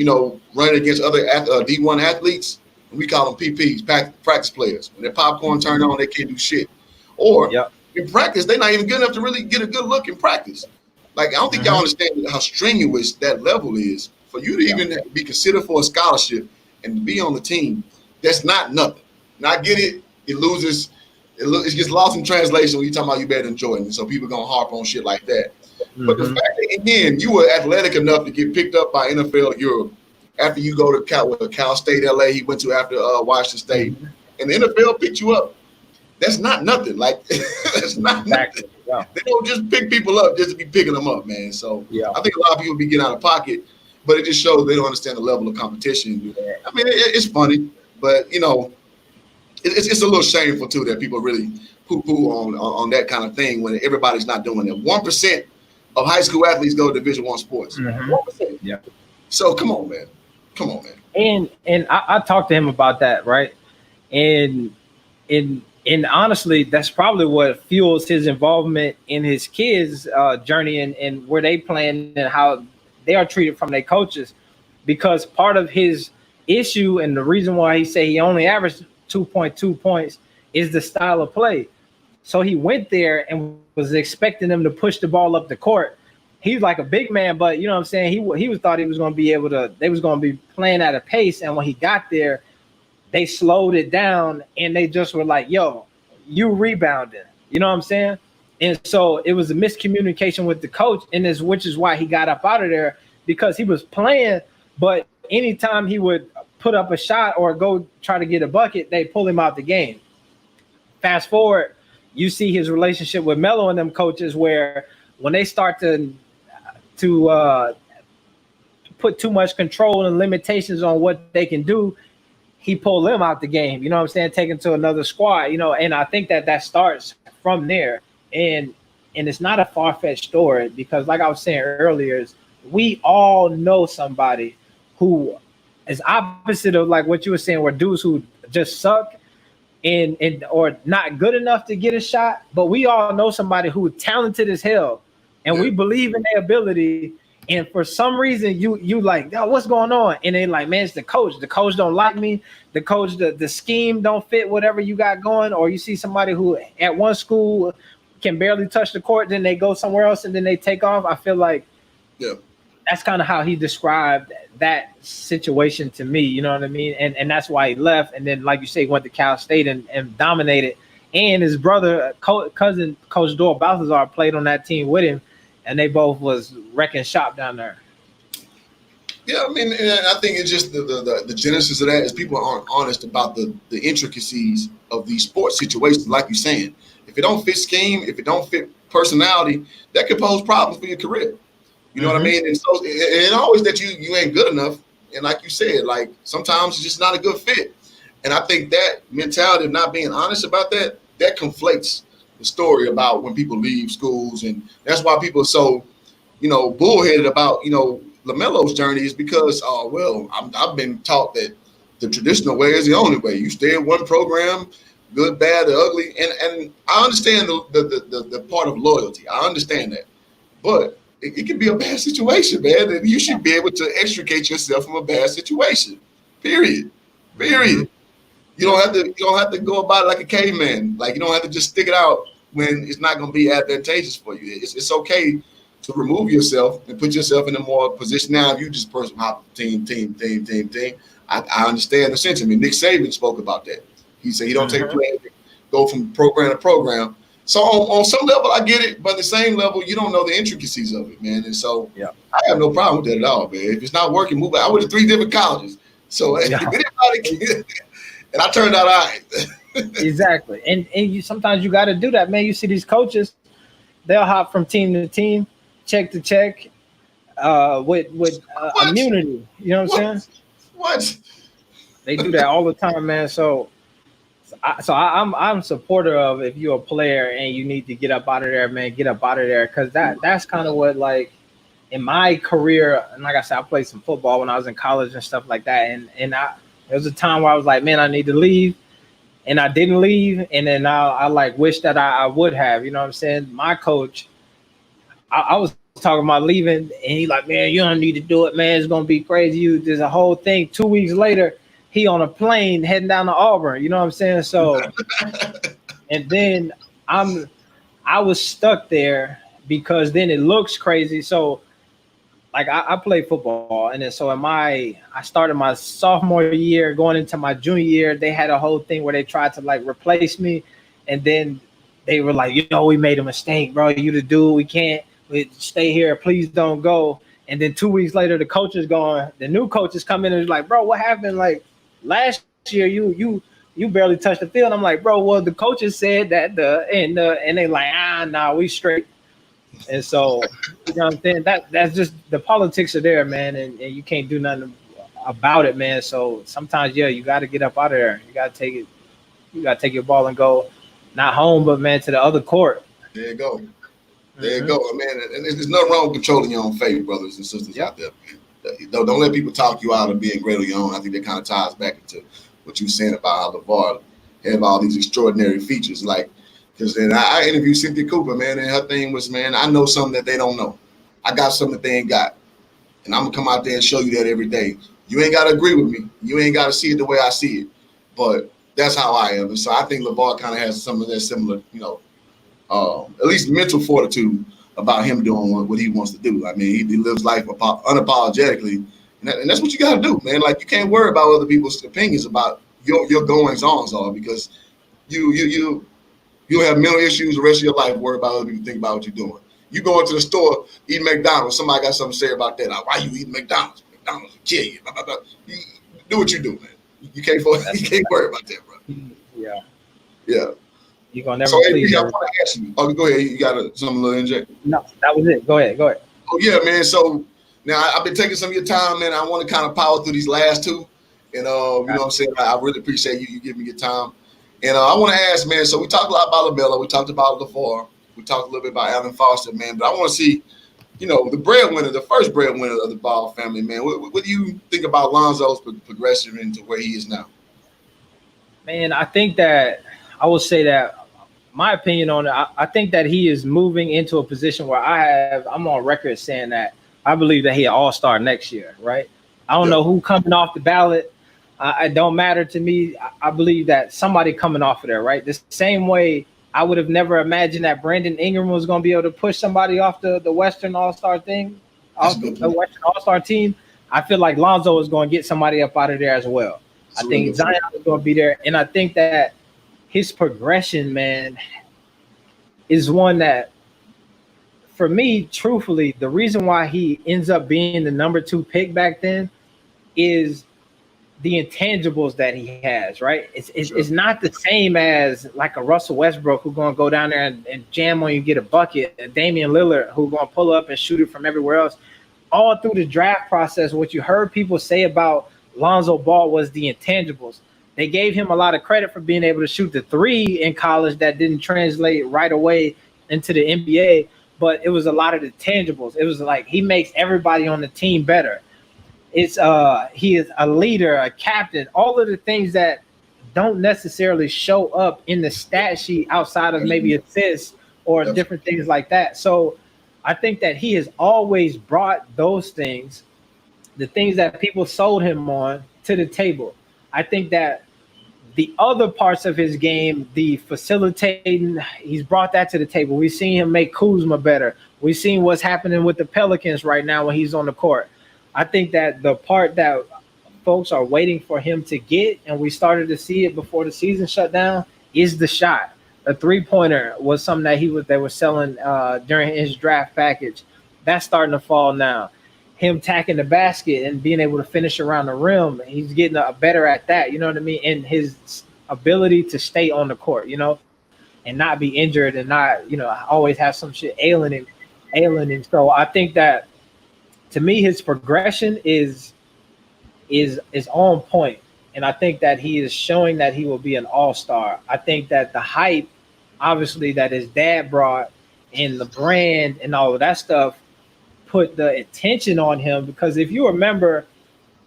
running against other D1 athletes, and we call them PPs, practice players. When their popcorn turned on, they can't do shit. Or in practice, they're not even good enough to really get a good look in practice. Like, I don't think y'all understand how strenuous that level is for you to even be considered for a scholarship and to be on the team. That's not nothing. Now, I get it. It loses. It gets lost in translation when you talking about you better than Jordan. So people going to harp on shit like that. But the fact that, again, you were athletic enough to get picked up by NFL Europe after you go to Cal State, LA, he went to after Washington State, and the NFL picked you up. That's not nothing. Like, that's not nothing. Yeah. They don't just pick people up just to be picking them up, man. So I think a lot of people be getting out of pocket, but it just shows they don't understand the level of competition. I mean, it's funny, but, it's a little shameful, too, that people really poo-poo on that kind of thing when everybody's not doing it. 1% of high school athletes go to Division I sports. 1%. Yeah. So, come on, man. And I talked to him about that, right? And honestly, that's probably what fuels his involvement in his kids' journey and where they playing and how they are treated from their coaches. Because part of his issue and the reason why he say he only averaged 2.2 points is the style of play. So he went there and was expecting them to push the ball up the court. He was like a big man, but you know what I'm saying? He was thought he was going to be able to, they was going to be playing at a pace. And when he got there, they slowed it down and they just were like, yo, you rebounding. You know what I'm saying? And so it was a miscommunication with the coach, and which is why he got up out of there, because he was playing, but anytime he would put up a shot or go try to get a bucket, they pull him out the game. Fast forward, you see his relationship with Melo and them coaches, where when they start to put too much control and limitations on what they can do, he pulled them out the game. You know what I'm saying? Taken to another squad, and I think that starts from there. And it's not a far-fetched story, because like I was saying earlier, we all know somebody who is opposite of like what you were saying, where dudes who just suck and or not good enough to get a shot, but we all know somebody who is talented as hell, and we believe in their ability. And for some reason, you like, yo, what's going on? And they like, man, it's the coach. The coach don't like me. The coach, the scheme don't fit whatever you got going. Or you see somebody who at one school can barely touch the court, then they go somewhere else and then they take off. I feel like that's kind of how he described that situation to me. You know what I mean? And that's why he left. And then, like you say, he went to Cal State and dominated. And his brother, cousin, Coach Doyle Balthazar, played on that team with him. And they both was wrecking shop down there. Yeah, I mean, and I think it's just the genesis of that is people aren't honest about the intricacies of these sports situations. Like you're saying, if it don't fit scheme, if it don't fit personality, that could pose problems for your career. You know what I mean? And so, and always that you ain't good enough. And like you said, like sometimes it's just not a good fit. And I think that mentality of not being honest about that, that conflates the story about when people leave schools. And that's why people are so, bullheaded about, LaMelo's journey is because, I've been taught that the traditional way is the only way. You stay in one program, good, bad, or ugly. And I understand the part of loyalty. I understand that. But it can be a bad situation, man. And you should be able to extricate yourself from a bad situation. Period. Period. You don't have to go about it like a caveman. Like you don't have to just stick it out when it's not going to be advantageous for you. It's okay to remove yourself and put yourself in a more position. Now, if you just person hop team, I understand the sentiment. Nick Saban spoke about that. He said he don't take players, go from program to program. So on some level, I get it, but at the same level, you don't know the intricacies of it, man. And so I have no problem with that at all, man. If it's not working, move out. I went to 3 different colleges. So if anybody can, and I turned out all right. Exactly. And sometimes you got to do that, man. You see these coaches, they'll hop from team to team, check to check, with immunity. You know what I'm saying? What? They do that all the time, man. So I'm supporter of if you're a player and you need to get up out of there, man, get up out of there. Cause that's kind of what, like, in my career, and like I said, I played some football when I was in college and stuff like that. And there was a time where I was like, man, I need to leave. And I didn't leave. And then I like wish that I would have, you know what I'm saying? My coach, I was talking about leaving, and he like, man, you don't need to do it, man. It's gonna be crazy. There's a whole thing. 2 weeks later, he on a plane heading down to Auburn. You know what I'm saying? So, and then I was stuck there because then it looks crazy. So, like I play football, and then so I started my sophomore year, going into my junior year. They had a whole thing where they tried to like replace me, and then they were like, we made a mistake, bro. You the dude. We can't. Stay here. Please don't go. And then 2 weeks later, the coach is gone. The new coach is coming and is like, bro, what happened? Like last year, you barely touched the field. I'm like, bro, well, the coaches said that and they like, nah, we straight. And so, you know what I'm saying? That's just the politics are there, man, and you can't do nothing about it, man. So sometimes, you got to get up out of there. You got to take it. You got to take your ball and go, not home, but man, to the other court. There you go. There you go, man. And there's nothing wrong with controlling your own fate, brothers and sisters out there. Don't let people talk you out of being great on your own. I think that kind of ties back into what you were saying about how LeVar have all these extraordinary features. Like, because then I interviewed Cynthia Cooper, man, and her thing was, man, I know something that they don't know. I got something that they ain't got. And I'm going to come out there and show you that every day. You ain't got to agree with me. You ain't got to see it the way I see it. But that's how I am. And so I think LeVar kind of has some of that similar, at least mental fortitude about him doing what he wants to do. I mean, he lives life unapologetically, and that's what you got to do, man. Like you can't worry about other people's opinions about your goings-ons are because you'll have mental issues the rest of your life. Worry about other people think about what you're doing. You go into the store, eat McDonald's. Somebody got something to say about that. Like, why you eating McDonald's? McDonald's will kill you. Blah, blah, blah. You do what you do, man. You can't worry about that, bro. Yeah. You're gonna never. So, I want to ask you. Oh, go ahead. You got something a little inject? No, that was it. Go ahead. Oh yeah, man. So now I've been taking some of your time, man. I want to kind of power through these last two, and you know what I'm saying. I really appreciate you giving me your time, and I want to ask, man. So we talked a lot about Lamelo. We talked about LeVar. We talked a little bit about Allen Foster, man. But I want to see, the breadwinner, the first breadwinner of the Ball family, man. What do you think about Lonzo's progression into where he is now? Man, I think that I will say that. My opinion on it, I think that he is moving into a position where I'm on record saying that I believe that he an all-star next year, right? I don't know who coming off the ballot. It don't matter to me. I believe that somebody coming off of there, right? The same way I would have never imagined that Brandon Ingram was going to be able to push somebody off the Western All-Star thing, off the Western All-Star team. I feel like Lonzo is going to get somebody up out of there as well. I think Zion is going to be there, and I think that his progression, man, is one that, for me, truthfully, the reason why he ends up being the number 2 pick back then is the intangibles that he has, right? It's not the same as like a Russell Westbrook who's going to go down there and jam on you, get a bucket, a Damian Lillard who's going to pull up and shoot it from everywhere else. All through the draft process, what you heard people say about Lonzo Ball was the intangibles. They gave him a lot of credit for being able to shoot the three in college that didn't translate right away into the NBA, but it was a lot of the tangibles. It was like he makes everybody on the team better. It's he is a leader, a captain, all of the things that don't necessarily show up in the stat sheet outside of maybe assists or different things like that. So I think that he has always brought those things, the things that people sold him on, to the table. I think that the other parts of his game, the facilitating, he's brought that to the table. We've seen him make Kuzma better. We've seen what's happening with the Pelicans right now when he's on the court. I think that the part that folks are waiting for him to get, and we started to see it before the season shut down, is the shot. A three-pointer was something that they were selling during his draft package. That's starting to fall now. Him tacking the basket and being able to finish around the rim, he's getting better at that. You know what I mean? And his ability to stay on the court, and not be injured and not, always have some shit ailing him. So I think that, to me, his progression is on point, and I think that he is showing that he will be an all-star. I think that the hype, obviously, that his dad brought, and the brand and all of that stuff, put the attention on him. Because if you remember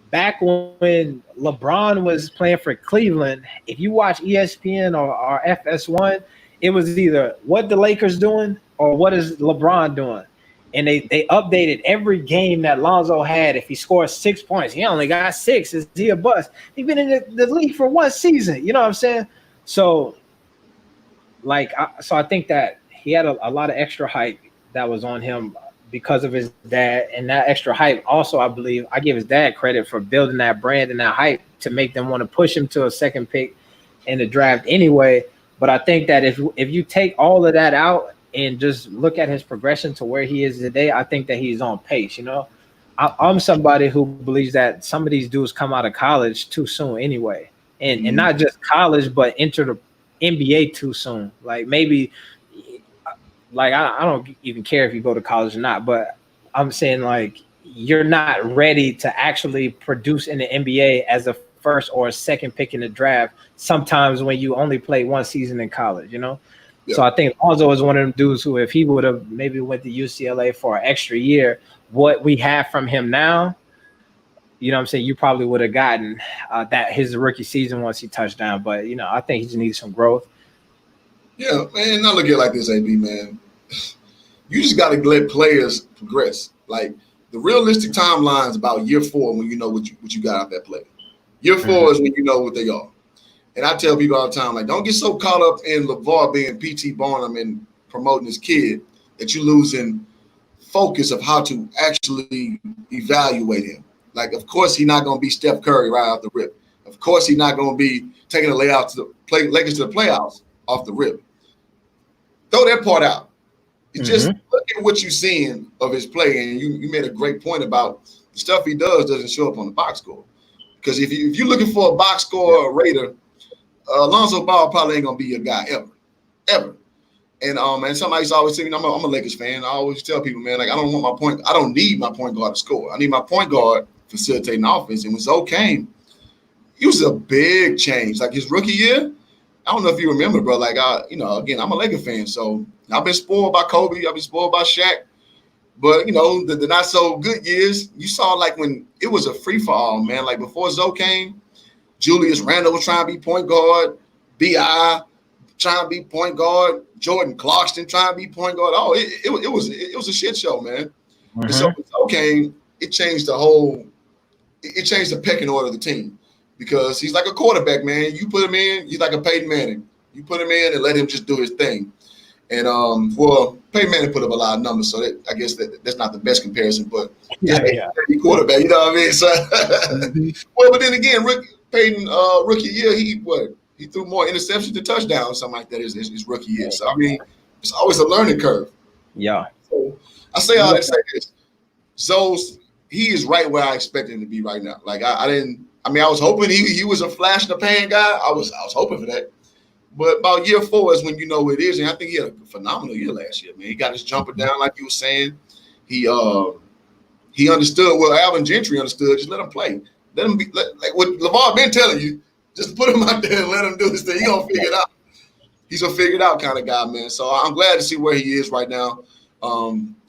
back when LeBron was playing for Cleveland, if you watch ESPN or FS1, it was either what the Lakers doing or what is LeBron doing. And they updated every game that Lonzo had. If he scores 6 points, he only got 6. Is he a bust? He's been in the league for one season. You know what I'm saying? So, I think that he had a lot of extra hype that was on him because of his dad. And that extra hype also, I believe, I give his dad credit for building that brand and that hype to make them want to push him to a second pick in the draft anyway. But I think that if you take all of that out and just look at his progression to where he is today, I think that he's on pace. I'm somebody who believes that some of these dudes come out of college too soon anyway, and not just college, but enter the NBA too soon. Like maybe, I don't even care if you go to college or not, but I'm saying like you're not ready to actually produce in the NBA as a first or a second pick in the draft. Sometimes when you only play one season in college, Yeah. So I think Lonzo is one of them dudes who, if he would have maybe went to UCLA for an extra year, what we have from him now, you know what I'm saying, you probably would have gotten that his rookie season once he touched down. But, I think he just needs some growth. Yeah, man, not look at it like this, AB, man. You just got to let players progress. Like, the realistic timeline is about year 4 when you know what you got out that player. Year 4 is when you know what they are. And I tell people all the time, like, don't get so caught up in LeVar being P.T. Barnum and promoting his kid that you're losing focus of how to actually evaluate him. Like, of course, he's not going to be Steph Curry right off the rip. Of course, he's not going to be taking the Lakers to the playoffs off the rip. Throw that part out. It's just look at what you're seeing of his play. And you made a great point about the stuff he doesn't show up on the box score. Because if you're looking for a box score rater, Lonzo Ball probably ain't gonna be your guy ever. And somebody's always saying, I'm a Lakers fan. I always tell people, man, like I don't need my point guard to score. I need my point guard facilitating offense. And when Zoe came, he was a big change. Like his rookie year, I don't know if you remember, bro. Like again, I'm a Lakers fan, so I've been spoiled by Kobe. I've been spoiled by Shaq. But the not so good years, you saw like when it was a free for all, man. Like before Zoe came, Julius Randle was trying to be point guard, B.I. trying to be point guard, Jordan Clarkson trying to be point guard. Oh, it was a shit show, man. And so when Zoe came, it changed the pecking order of the team because he's like a quarterback, man. You put him in, he's like a Peyton Manning. You put him in and let him just do his thing. And Peyton Manning put up a lot of numbers, so I guess that's not the best comparison, but yeah. Quarterback, you know what I mean? So, well, but then again, Peyton rookie year, he threw more interceptions than touchdowns, or something like that. His rookie year. So I mean, it's always a learning curve. Yeah. So I say all that to say this. Zoe, he is right where I expected him to be right now. Like I I mean, I was hoping he was a flash in the pan guy. I was hoping for that. But about year 4 is when you know what it is, and I think he had a phenomenal year last year, man. He got his jumper down, like you were saying. He understood what Alvin Gentry understood. Just let him play. Let him be like what LeVar been telling you. Just put him out there and let him do his thing. He gonna figure it out. He's a figure it out kind of guy, man. So I'm glad to see where he is right now.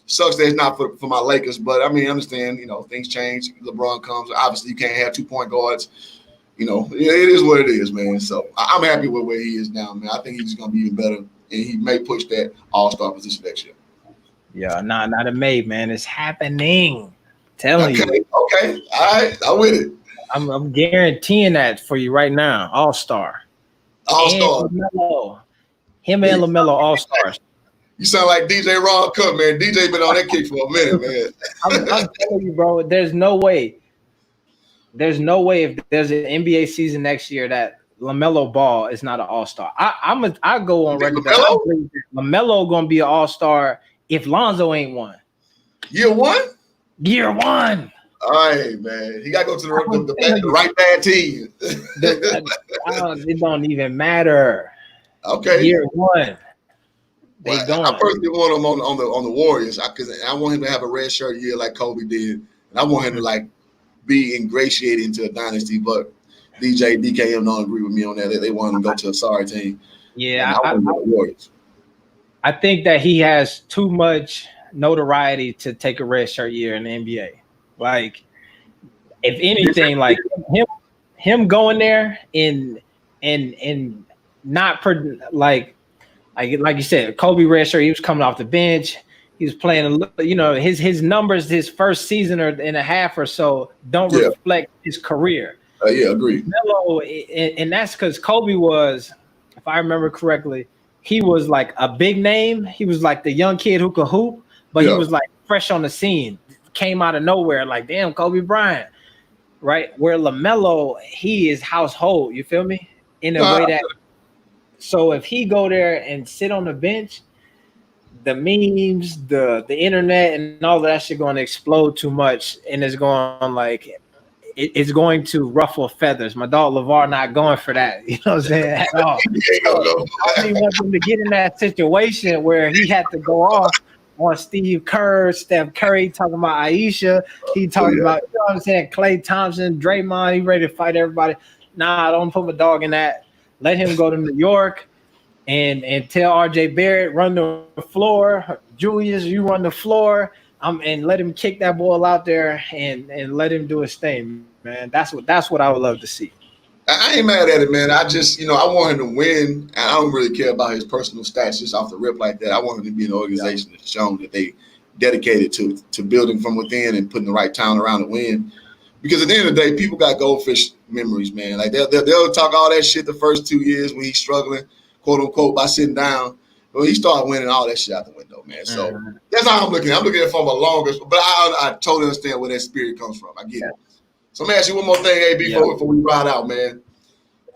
Sucks that it's not for my Lakers, but I mean, understand, things change. LeBron comes. Obviously, you can't have 2-point guards. It is what it is, man. So I'm happy with where he is now, man. I think he's going to be even better, and he may push that all-star position next year. Yeah, not a made, man. It's happening. Telling you. Okay. All right. I'm with it. I'm guaranteeing that for you right now. All-star. All-star. Him and LaMelo all-stars. You sound like DJ Ron Cook, man. DJ been on that kick for a minute, man. I'm telling you, bro, there's no way if there's an NBA season next year that LaMelo Ball is not an all-star. I go on record that I believe LaMelo going to be an all-star if Lonzo ain't one. Year 1? Year 1. All right, man. He got to go to the right bad team. It don't even matter. Okay. Year 1. I personally want him on the Warriors because I want him to have a red shirt year like Kobe did, and I want him to be ingratiated into a dynasty. But DKM don't agree with me on that. They want him to go to a sorry team. Yeah, I want the Warriors. I think that he has too much notoriety to take a red shirt year in the NBA. Like, if anything, like him going there and not like you said, Kobe red shirt. He was coming off the bench. He was playing. His numbers, his first season and a half or so, don't reflect his career. Yeah, agreed. Melo, and that's because Kobe was, if I remember correctly, he was like a big name. He was like the young kid who could hoop, but he was like fresh on the scene. Came out of nowhere, like damn, Kobe Bryant, right? Where LaMelo, he is household. You feel me? In a way that. So if he go there and sit on the bench, the memes, the internet, and all that shit going to explode too much, and it's going it's going to ruffle feathers. My dog LeVar not going for that. You know what I'm saying? At all. I don't even want him to get in that situation where he had to go off on Steve Kerr, Steph Curry talking about Aisha. He talking about, you know what I'm saying, Klay Thompson, Draymond. He ready to fight everybody. Nah, I don't put my dog in that. Let him go to New York and tell RJ Barrett, run the floor. Julius, you run the floor. And let him kick that ball out there and let him do his thing, man. That's what I would love to see. I ain't mad at it, man. I just, I want him to win, and I don't really care about his personal stats just off the rip like that. I want him to be an organization that's shown that they dedicated to building from within and putting the right talent around to win. Because at the end of the day, people got goldfish memories, man. Like they'll talk all that shit the first 2 years when he's struggling, quote unquote, by sitting down. When he started winning, all that shit out the window, man. So that's how I'm looking. I'm looking at it from a longer, but I totally understand where that spirit comes from. I get it. So let me ask you one more thing, AB, before we ride out, man.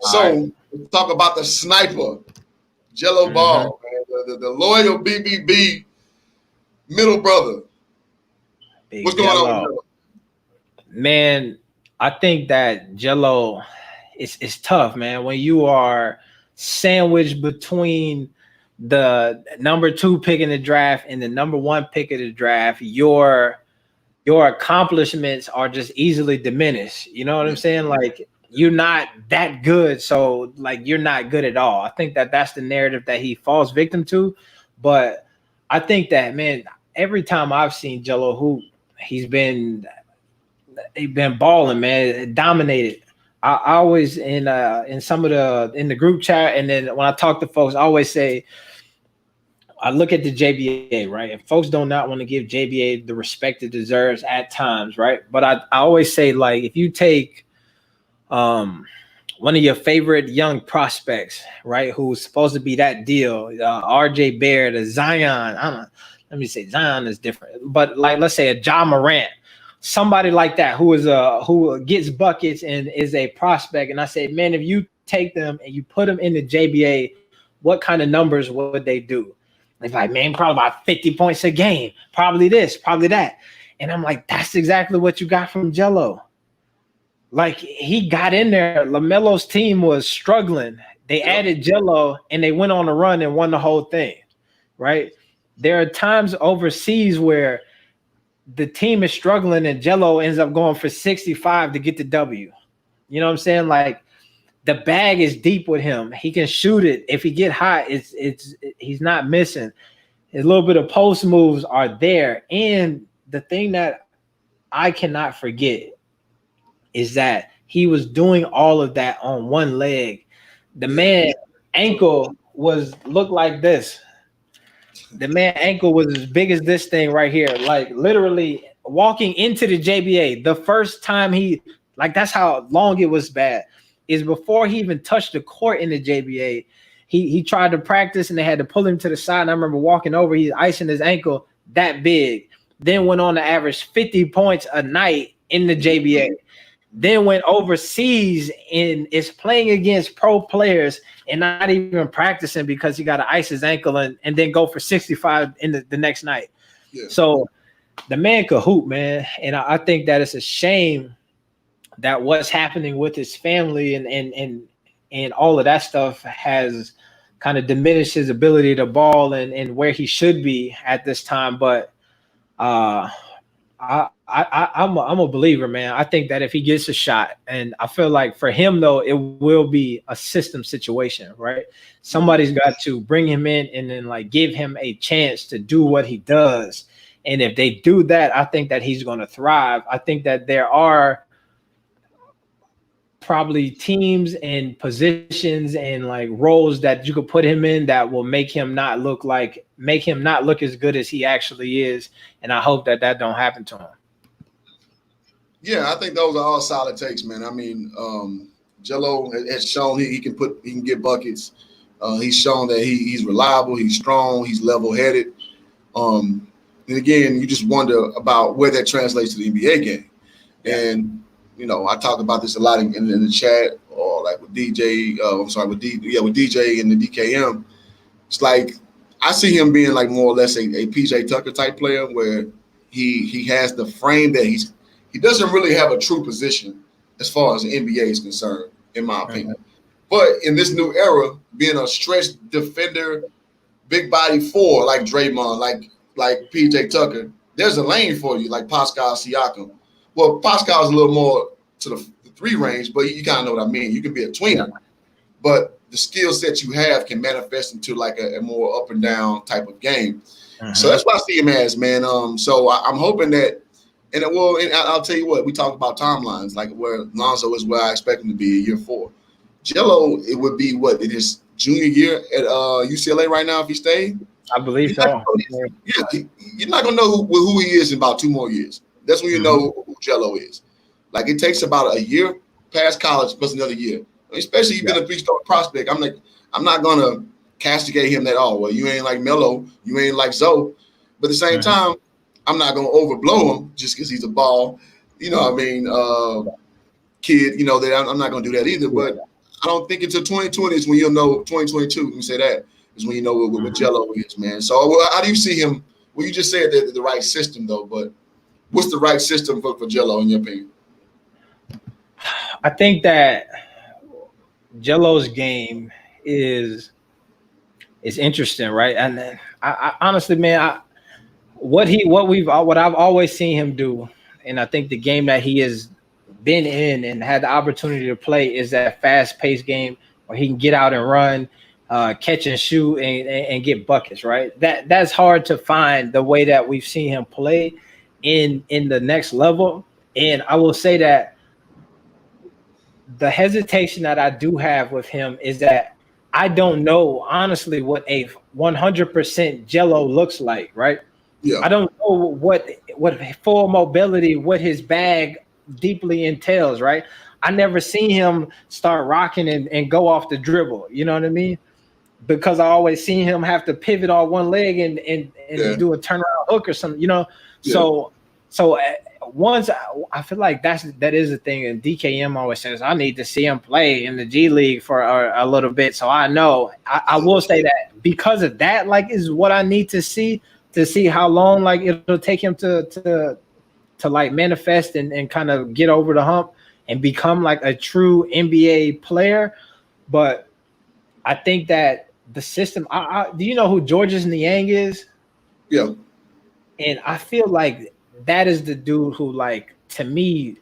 Let's talk about the sniper, Lamelo Ball, man, the loyal BBB middle brother. What's going on? Man, I think that Jello is tough, man. When you are sandwiched between the number 2 pick in the draft and the number 1 pick of the draft, your accomplishments are just easily diminished. You know what I'm saying? Like, you're not that good, so like you're not good at all. I think that that's the narrative that he falls victim to. But I think that, man, every time I've seen Jello hoop, he's been balling, man, dominated. I always in the group chat, and then when I talk to folks, I always say I look at the JBA, right? And folks do not want to give JBA the respect it deserves at times, right? But I always say, like, if you take one of your favorite young prospects, right, who's supposed to be that deal, RJ Barrett, a Zion, let me say Zion is different, but like let's say a Ja Morant, somebody like that who gets buckets and is a prospect, and I say, man, if you take them and you put them in the JBA, what kind of numbers would they do? It's like, man, probably about 50 points a game, probably this, probably that. And I'm like, that's exactly what you got from Jello. like he got in there. LaMelo's team was struggling. They added Jello and they went on a run and won the whole thing, right? There are times overseas where the team is struggling and Jello ends up going for 65 to get the W. You know what I'm saying? Like the bag is deep with him. He can shoot it. If he get hot, it's he's not missing. His little bit of post moves are there. And the thing that I cannot forget is that he was doing all of that on one leg. The man ankle was looked like this. The man ankle was as big as this thing right here. Like literally walking into the JBA, the first time he like that's how long it was bad. Is before he even touched the court in the JBA, he tried to practice and they had to pull him to the side. And I remember walking over, he's icing his ankle that big. Then went on to average 50 points a night in the JBA. Then went overseas and is playing against pro players and not even practicing because he got to ice his ankle and then go for 65 in the next night. Yeah. So the man could hoop, man. And I think that it's a shame that what's happening with his family and all of that stuff has kind of diminished his ability to ball and where he should be at this time. But I'm a believer, man. I think that if he gets a shot, and I feel like for him though, it will be a system situation, right? Somebody's got to bring him in and then like give him a chance to do what he does. And if they do that, I think that he's going to thrive. I think that there are probably teams and positions and like roles that you could put him in that will make him not look as good as he actually is. And I hope that don't happen to him. Yeah, I think those are all solid takes, man. I mean, Jello has shown he can get buckets. He's shown that he's reliable, he's strong, he's level-headed. And again, you just wonder about where that translates to the NBA game. And you know, I talk about this a lot in the chat or like with DJ. With DJ and the DKM. It's like I see him being like more or less a PJ Tucker type player where he has the frame that he doesn't really have a true position as far as the NBA is concerned, in my opinion. But in this new era, being a stretch defender, big body four like Draymond, like PJ Tucker, there's a lane for you like Pascal Siakam. Well, Pascal's a little more to the three range, but you kind of know what I mean. You can be a tweener, but the skill set you have can manifest into like a more up and down type of game. So that's what I see him as, man. So I'm hoping that, and I'll tell you what, we talk about timelines, like where Lonzo is where I expect him to be in year 4. Jello, it would be in his junior year at UCLA right now if he stayed. I believe so. You're not gonna know who he is in about 2 more years. That's when you know who Jello is. Like it takes about a year past college plus another year. Especially you've been a 3-star prospect. I'm not gonna castigate him at all. Well, you ain't like Melo, you ain't like Zoe. But at the same time, I'm not gonna overblow him just because he's a ball, you know what I mean, kid, you know, that I'm not gonna do that either. But I don't think until 2020 is when you'll know 2022, let me say that, is when you know what Jello is, man. So how do you see him? Well, you just said that the right system though, but what's the right system for Jello in your opinion? I think that Jello's game is interesting, right? And I honestly, man, what I've always seen him do, and I think the game that he has been in and had the opportunity to play is that fast-paced game where he can get out and run, catch and shoot, and get buckets, right? That's hard to find the way that we've seen him play in the next level. And I will say that the hesitation that I do have with him is that I don't know honestly what a 100% Jello looks like, right? Yeah. I don't know what full mobility, what his bag deeply entails, right? I never seen him start rocking and go off the dribble. You know what I mean? Because I always seen him have to pivot on one leg and do a turnaround hook or something, you know? Yeah. So once I feel like that is the thing, and DKM always says I need to see him play in the G League for a little bit, so I know I will say that because of that, like, is what I need to see how long like it'll take him to like manifest and kind of get over the hump and become like a true NBA player. But I think that the system. Do you know who Georges Niang is? Yeah. And I feel like that is the dude who, like, to me,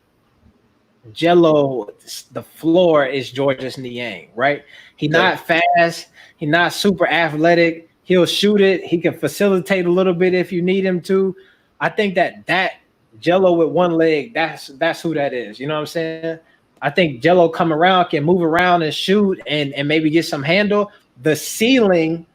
Jello, the floor is Georges Niang, right? He Okay. not fast, he not super athletic. He'll shoot it. He can facilitate a little bit if you need him to. I think that Jello with one leg, that's who that is. You know what I'm saying? I think Jello come around, can move around and shoot and maybe get some handle. The ceiling,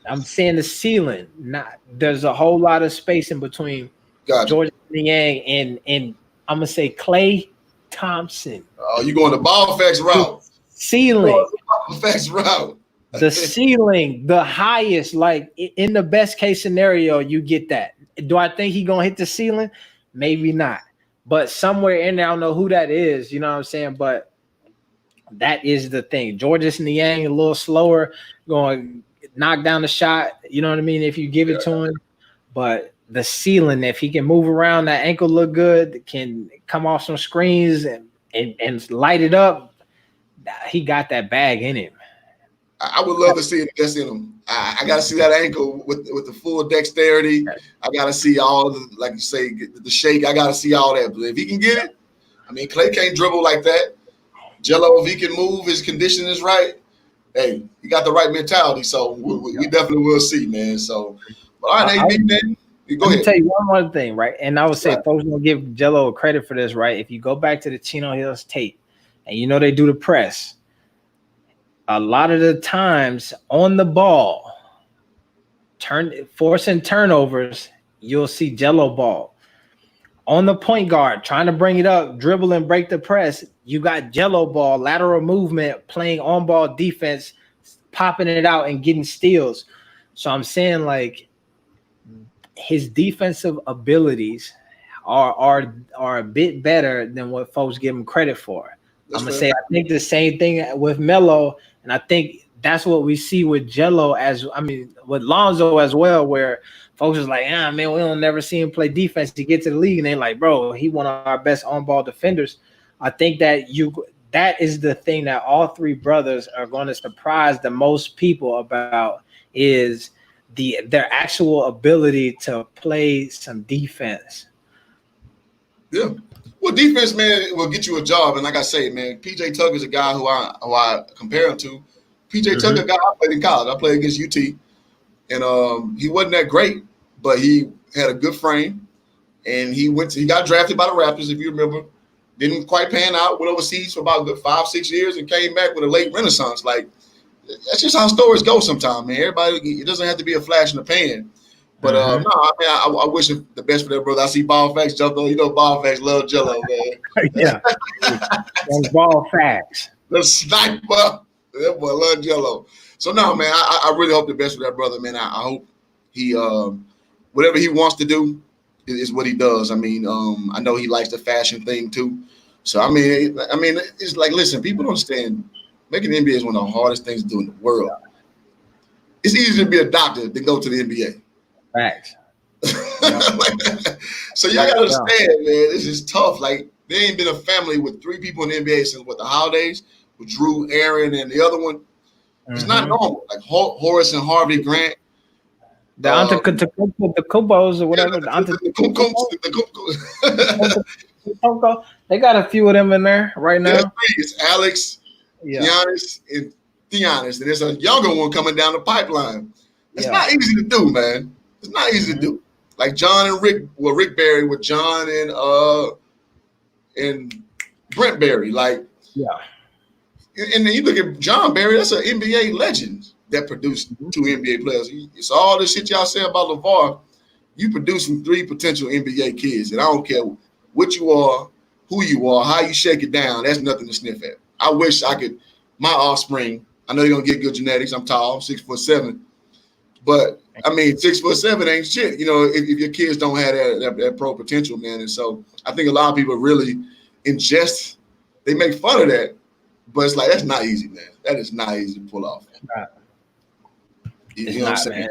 I'm saying the ceiling, not there's a whole lot of space in between Gotcha. George Niang and I'm gonna say Klay Thompson. Oh, you going the ball facts route? Ceiling, Ball facts route. the ceiling, the highest. Like in the best case scenario, you get that. Do I think he gonna hit the ceiling? Maybe not. But somewhere in there, I don't know who that is. You know what I'm saying? But that is the thing. Georges Niang a little slower, going knock down the shot. You know what I mean? If you give it to him, but the ceiling, if he can move around, that ankle look good, can come off some screens and light it up, he got that bag in him. I would love to see it that's in him. I got to see that ankle with the full dexterity. I got to see all the, like you say, the shake. I got to see all that. But if he can get it, I mean, Klay can't dribble like that. Jello, if he can move, his condition is right. Hey, he got the right mentality. So we definitely will see, man. So, all right, AB, man. Go ahead. Let me tell you one more thing, right? And I would say folks don't give Jello credit for this, right? If you go back to the Chino Hills tape, and you know they do the press, a lot of the times on the ball, forcing turnovers, you'll see Jello Ball. On the point guard, trying to bring it up, dribble and break the press, you got Jello Ball, lateral movement, playing on-ball defense, popping it out and getting steals. So I'm saying, like, his defensive abilities are a bit better than what folks give him credit for. I'm gonna say I think the same thing with Melo, and I think that's what we see with Jello with Lonzo as well, where folks is like, man, we don't never see him play defense. He gets to the league and they're like, bro, he one of our best on-ball defenders. I think that is the thing that all three brothers are going to surprise the most people about is their actual ability to play some defense. Yeah. Well, defense, man, will get you a job. And like I say, man, PJ Tucker is a guy who I compare him to. PJ Tucker, guy I played in college. I played against UT. And he wasn't that great, but he had a good frame. And he got drafted by the Raptors, if you remember. Didn't quite pan out, went overseas for about 5-6 years and came back with a late renaissance. Like, that's just how stories go sometimes, man. Everybody, it doesn't have to be a flash in the pan. But no, I mean, I wish him the best for that brother. I see Ball Facts jump on. You know, Ball Facts love Jello, man. Yeah, Ball Facts. The sniper, that boy love Jello. So no, man, I really hope the best for that brother, man. I hope he whatever he wants to do is what he does. I mean, I know he likes the fashion thing too. So I mean, it's like, listen, people don't understand. Making the NBA is one of the hardest things to do in the world. It's easier to be a doctor than go to the NBA. Facts. So y'all gotta understand, man. This is tough. Like, there ain't been a family with 3 people in the NBA since the holidays with Drew, Aaron, and the other one. It's not normal. Like Horace and Harvey Grant. The Antetokounmpos or whatever. They got a few of them in there right now. It's Alex, Giannis, and Theonis. And there's a younger one coming down the pipeline. It's not easy to do, man. It's not easy to do. Like John and Rick, Rick Barry with John and Brent Barry. Like, and then you look at John Barry, that's an NBA legend that produced 2 NBA players. It's all this shit y'all say about LeVar. You producing 3 potential NBA kids, and I don't care what you are, who you are, how you shake it down. That's nothing to sniff at. I wish I could. My offspring. I know you're gonna get good genetics. I'm tall, I'm 6'7", but I mean 6'7" ain't shit. You know, if your kids don't have that pro potential, man. And so I think a lot of people really ingest. They make fun of that, but it's like, that's not easy, man. That is not easy to pull off. You know what I'm saying?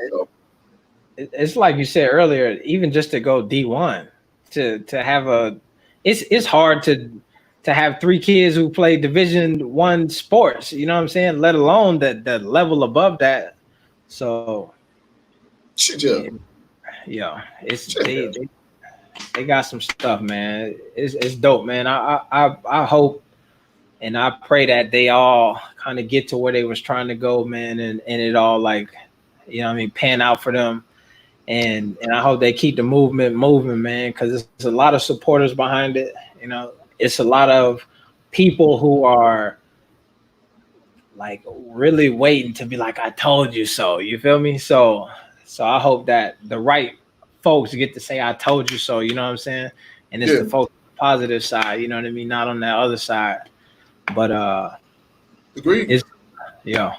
It's like you said earlier, even just to go D1 to have it's hard to to have 3 kids who play Division I sports. You know what I'm saying? Let alone the level above that. So Shit, yeah. yeah, it's Shit, yeah. they got some stuff, man. It's dope, man. I hope and I pray that they all kind of get to where they was trying to go, man, and it all like, you know what I mean, pan out for them. And I hope they keep the movement moving, man, because there's a lot of supporters behind it. You know, it's a lot of people who are like really waiting to be like, I told you so. You feel me? So I hope that the right folks get to say I told you so, you know what I'm saying? And it's Yeah. the folks on the positive side, you know what I mean? Not on that other side. But Agreed. it's yeah.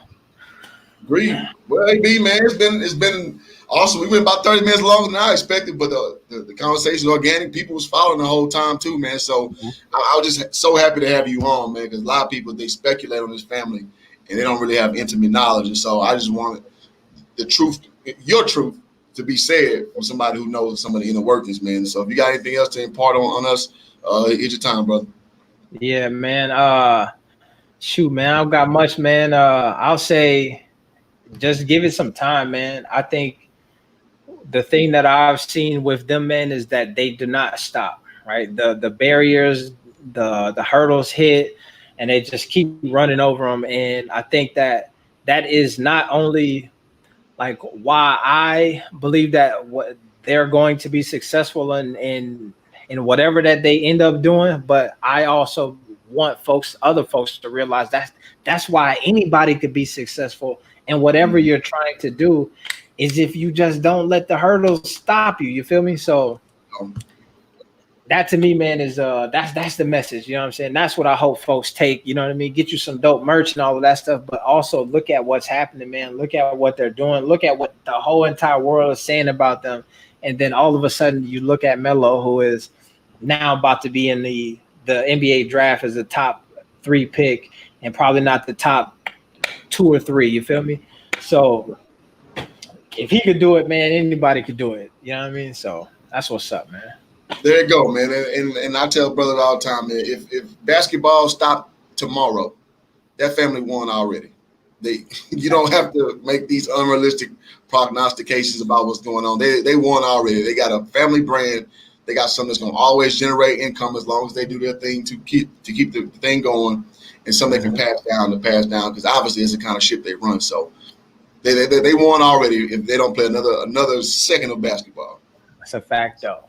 Agreed. Well, AB, man, it's been awesome. We went about 30 minutes longer than I expected, but the conversation was organic. People was following the whole time too, man. So I was just so happy to have you on, man, because a lot of people, they speculate on this family and they don't really have intimate knowledge. And so I just wanted the truth, your truth, to be said from somebody who knows some of the inner workings, man. So if you got anything else to impart on us, it's your time, brother. Yeah, man. Shoot, man, I've got much, man. I'll say just give it some time, man. I think the thing that I've seen with them, man, is that they do not stop. Right, the barriers, the hurdles hit, and they just keep running over them. And I think that that is not only like why I believe that what they're going to be successful in whatever that they end up doing, but I also want other folks to realize that's why anybody could be successful and whatever you're trying to do is if you just don't let the hurdles stop you. You feel me? So Um, that to me, man, is that's the message. You know what I'm saying? That's what I hope folks take. You know what I mean? Get you some dope merch and all of that stuff, but also look at what's happening, man. Look at what they're doing. Look at what the whole entire world is saying about them, and then all of a sudden you look at Melo, who is now about to be in the NBA draft as a top 3 pick, and probably not the top 2 or 3. You feel me? So if he could do it, man, anybody could do it. You know what I mean? So that's what's up, man. There you go, man. And I tell brothers all the time, man, if basketball stopped tomorrow, that family won already. You don't have to make these unrealistic prognostications about what's going on. They won already. They got a family brand. They got something that's going to always generate income as long as they do their thing to keep the thing going, and something they can pass down because obviously it's the kind of ship they run. So they won already if they don't play another second of basketball. That's a fact, though.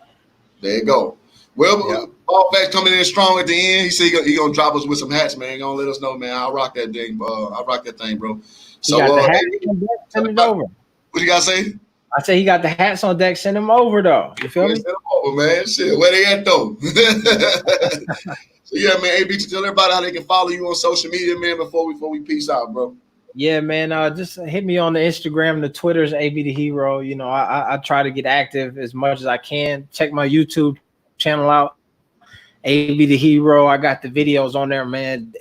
There you go. Well, Ball Facts coming in strong at the end. He said he gonna drop us with some hats, man. He gonna let us know, man. I'll rock that thing. I'll rock that thing, bro. So he got the hats on deck, send it over. What you gotta say? I say he got the hats on deck. Send them over, though. You feel me? Send them over, man. Shit, where they at though? So yeah, man. AB, tell everybody how they can follow you on social media, man. Before we peace out, bro. Yeah, man. Just hit me on the Instagram, the Twitter's AB the Hero. You know, I try to get active as much as I can. Check my YouTube channel out, AB the Hero. I got the videos on there, man,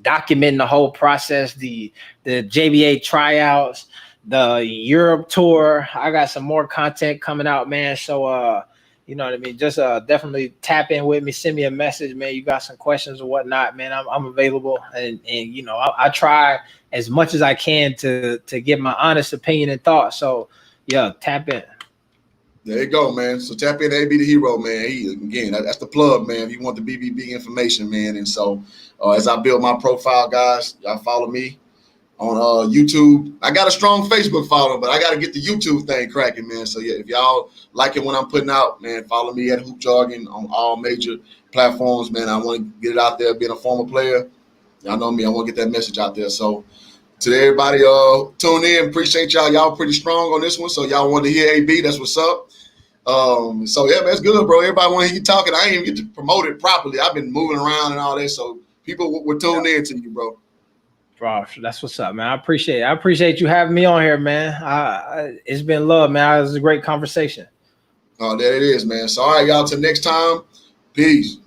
documenting the whole process, the JBA tryouts, the Europe tour. I got some more content coming out, man. So you know what I mean? Just definitely tap in with me, send me a message, man. You got some questions or whatnot, man. I'm available, and you know, I try as much as I can to give my honest opinion and thoughts. So yeah, tap in. There you go, man. So tap in AB the Hero, man. Again, that's the plug, man. If you want the BBB information, man. And so as I build my profile, guys, y'all follow me on YouTube. I got a strong Facebook following, but I got to get the YouTube thing cracking, man. So yeah, if y'all like it when I'm putting out, man, follow me at Hoop Jargon on all major platforms, man. I want to get it out there. Being a former player, y'all know me. I want to get that message out there. So to everybody tune in, appreciate y'all. Y'all pretty strong on this one. So y'all want to hear AB, that's what's up. So yeah, man, it's good, bro. Everybody want to hear you talking. I ain't even get to promote it properly. I've been moving around and all that. So people were tuned in to you, bro. Bro, that's what's up, man. I appreciate you having me on here, man. It's been love, man. It was a great conversation. Oh, there it is, man. So all right, y'all, till next time. Peace.